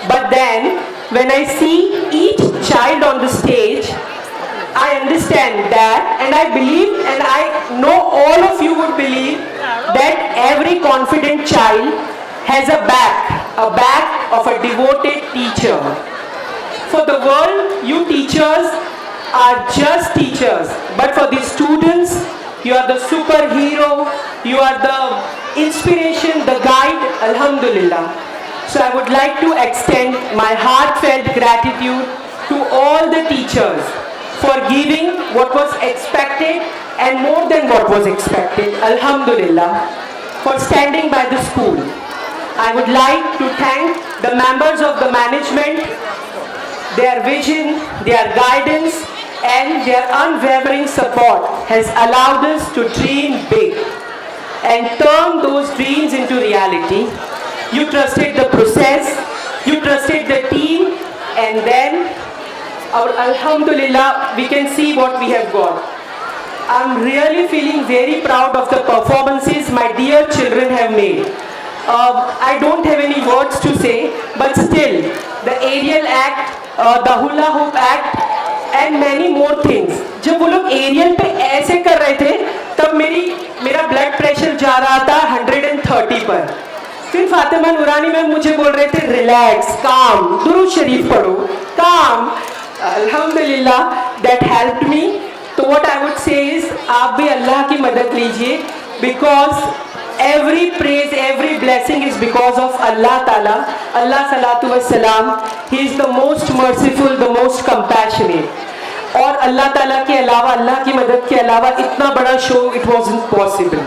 But then, when I see each child on the stage, I understand that, and I believe, and I know all of you would believe that every confident child has a back of a devoted teacher. For the world, you teachers are just teachers, but for the students, you are the superhero, you are the inspiration, the guide, alhamdulillah. So I would like to extend my heartfelt gratitude to all the teachers for giving what was expected and more than what was expected, alhamdulillah, for standing by the school. I would like to thank the members of the management, their vision, their guidance, and their unwavering support has allowed us to dream big and turn those dreams into reality. You trusted the process, you trusted the team, and then, alhamdulillah, we can see what we have got. I'm really feeling very proud of the performances my dear children have made. I don't have any words to say, but still, the aerial act, the hula hoop act, and many more things. जब वो लोग aerial पे ऐसे कर रहे थे, तब मेरा ब्लड प्रेशर जा रहा था 130 पर. फिर फातिमा नूरानी मैम मुझे बोल रहे थे रिलैक्स, काम, दुरूद शरीफ पढ़ो, काम. अल्हम्दुलिल्लाह, that helped me. तो what I would say is, आप भी अल्लाह की मदद लीजिए, because every praise, every blessing is because of Allah Ta'ala. Allah Salatu Wassalam. He is the most merciful, the most compassionate. और अल्लाह ताला के अलावा, अल्लाह की मदद के अलावा इतना बड़ा show it wasn't possible.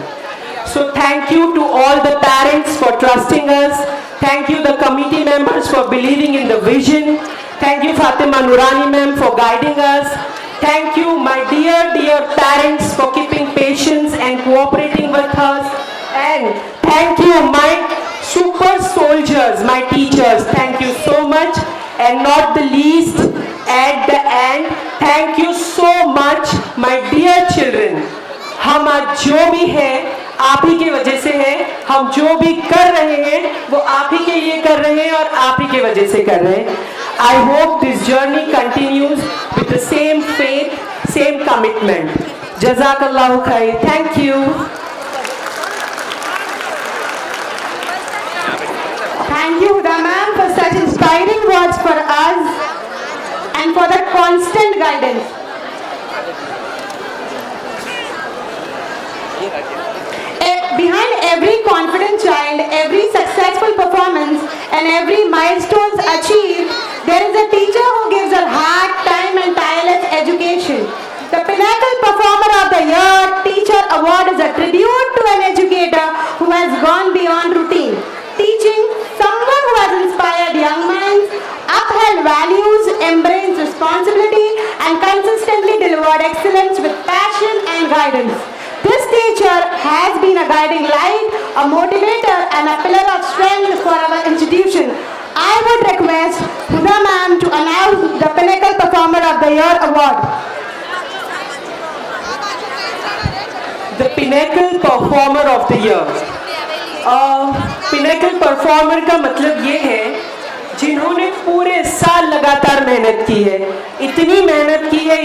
So thank you to all the parents for trusting us. Thank you the committee members for believing in the vision. Thank you Fatima Nurani ma'am for guiding us. Thank you my dear parents for keeping patience and cooperating with us. And thank you my super soldiers, my teachers. Thank you so much. And not the least, at the end, thank you so much my dear children. हम आज जो भी है आप ही की वजह से है. हम जो भी कर रहे हैं वो आप ही के लिए कर रहे हैं और आप ही की वजह से कर रहे हैं. I hope this journey continues with the same faith, same commitment. Jazakallahu khair. Thank you. Thank you, Huda ma'am, for such inspiring words for us and for the constant guidance. Behind every confident child, every successful performance, and every milestone achieved, there is a teacher who gives her heart, time, and tireless education. The Pinnacle Performer of the Year Teacher Award is a tribute to an educator who has gone beyond routine, teaching someone who has inspired young minds, upheld values, embraced responsibility, and consistently delivered excellence with passion and guidance. This teacher has been a guiding light, a motivator, and a pillar of strength for our institution. I would request Huda ma'am to announce the Pinnacle Performer of the Year Award. The Pinnacle Performer of the Year. Pinnacle Performer का मतलब ये है जिन्होंने पूरे साल लगातार मेहनत की है. इतनी मेहनत की है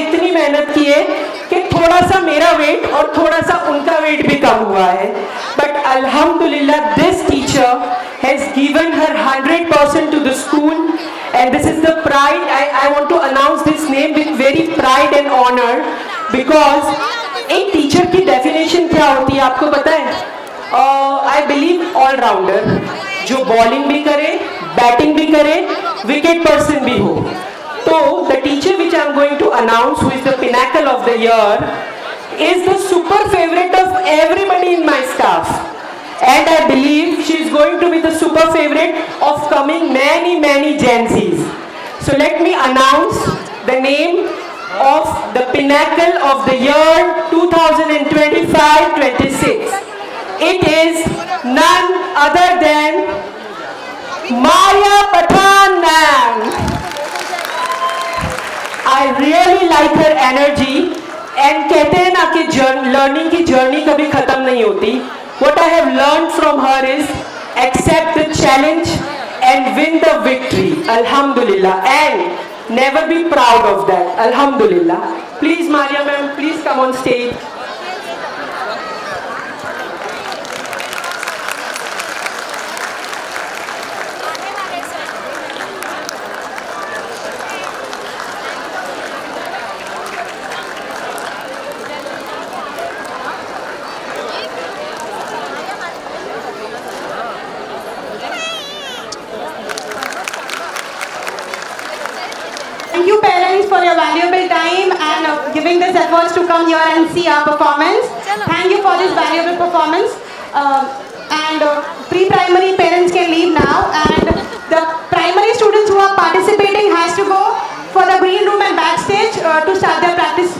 कि थोड़ा सा मेरा वेट और थोड़ा सा उनका वेट भी कम हुआ है. But Alhamdulillah, this teacher has given her 100% to the school, and this is the pride. I want to announce this name with very pride and honor, because एक टीचर की डेफिनेशन क्या होती है आपको पता है? I believe all rounder, जो bowling भी करे, बैटिंग भी करे, विकेट पर्सन भी हो. So the teacher which I am going to announce, who is the pinnacle of the year, is the super favorite of everybody in my staff, and I believe she is going to be the super favorite of coming many Gen Zs. So let me announce the name of the pinnacle of the year 2025-26. It is none other than Maya Pathan ma'am. I really like her energy, and कहते हैं ना कि learning की journey कभी खत्म नहीं होती. What I have learned from her is accept the challenge and win the victory. Alhamdulillah, and never be proud of that. Alhamdulillah. Please, Maria ma'am, please come on stage. your valuable time and giving this efforts to come here and see our performance. Thank you for this valuable performance. Pre-primary parents can leave now, and the primary students who are participating has to go for the green room and backstage to start their practice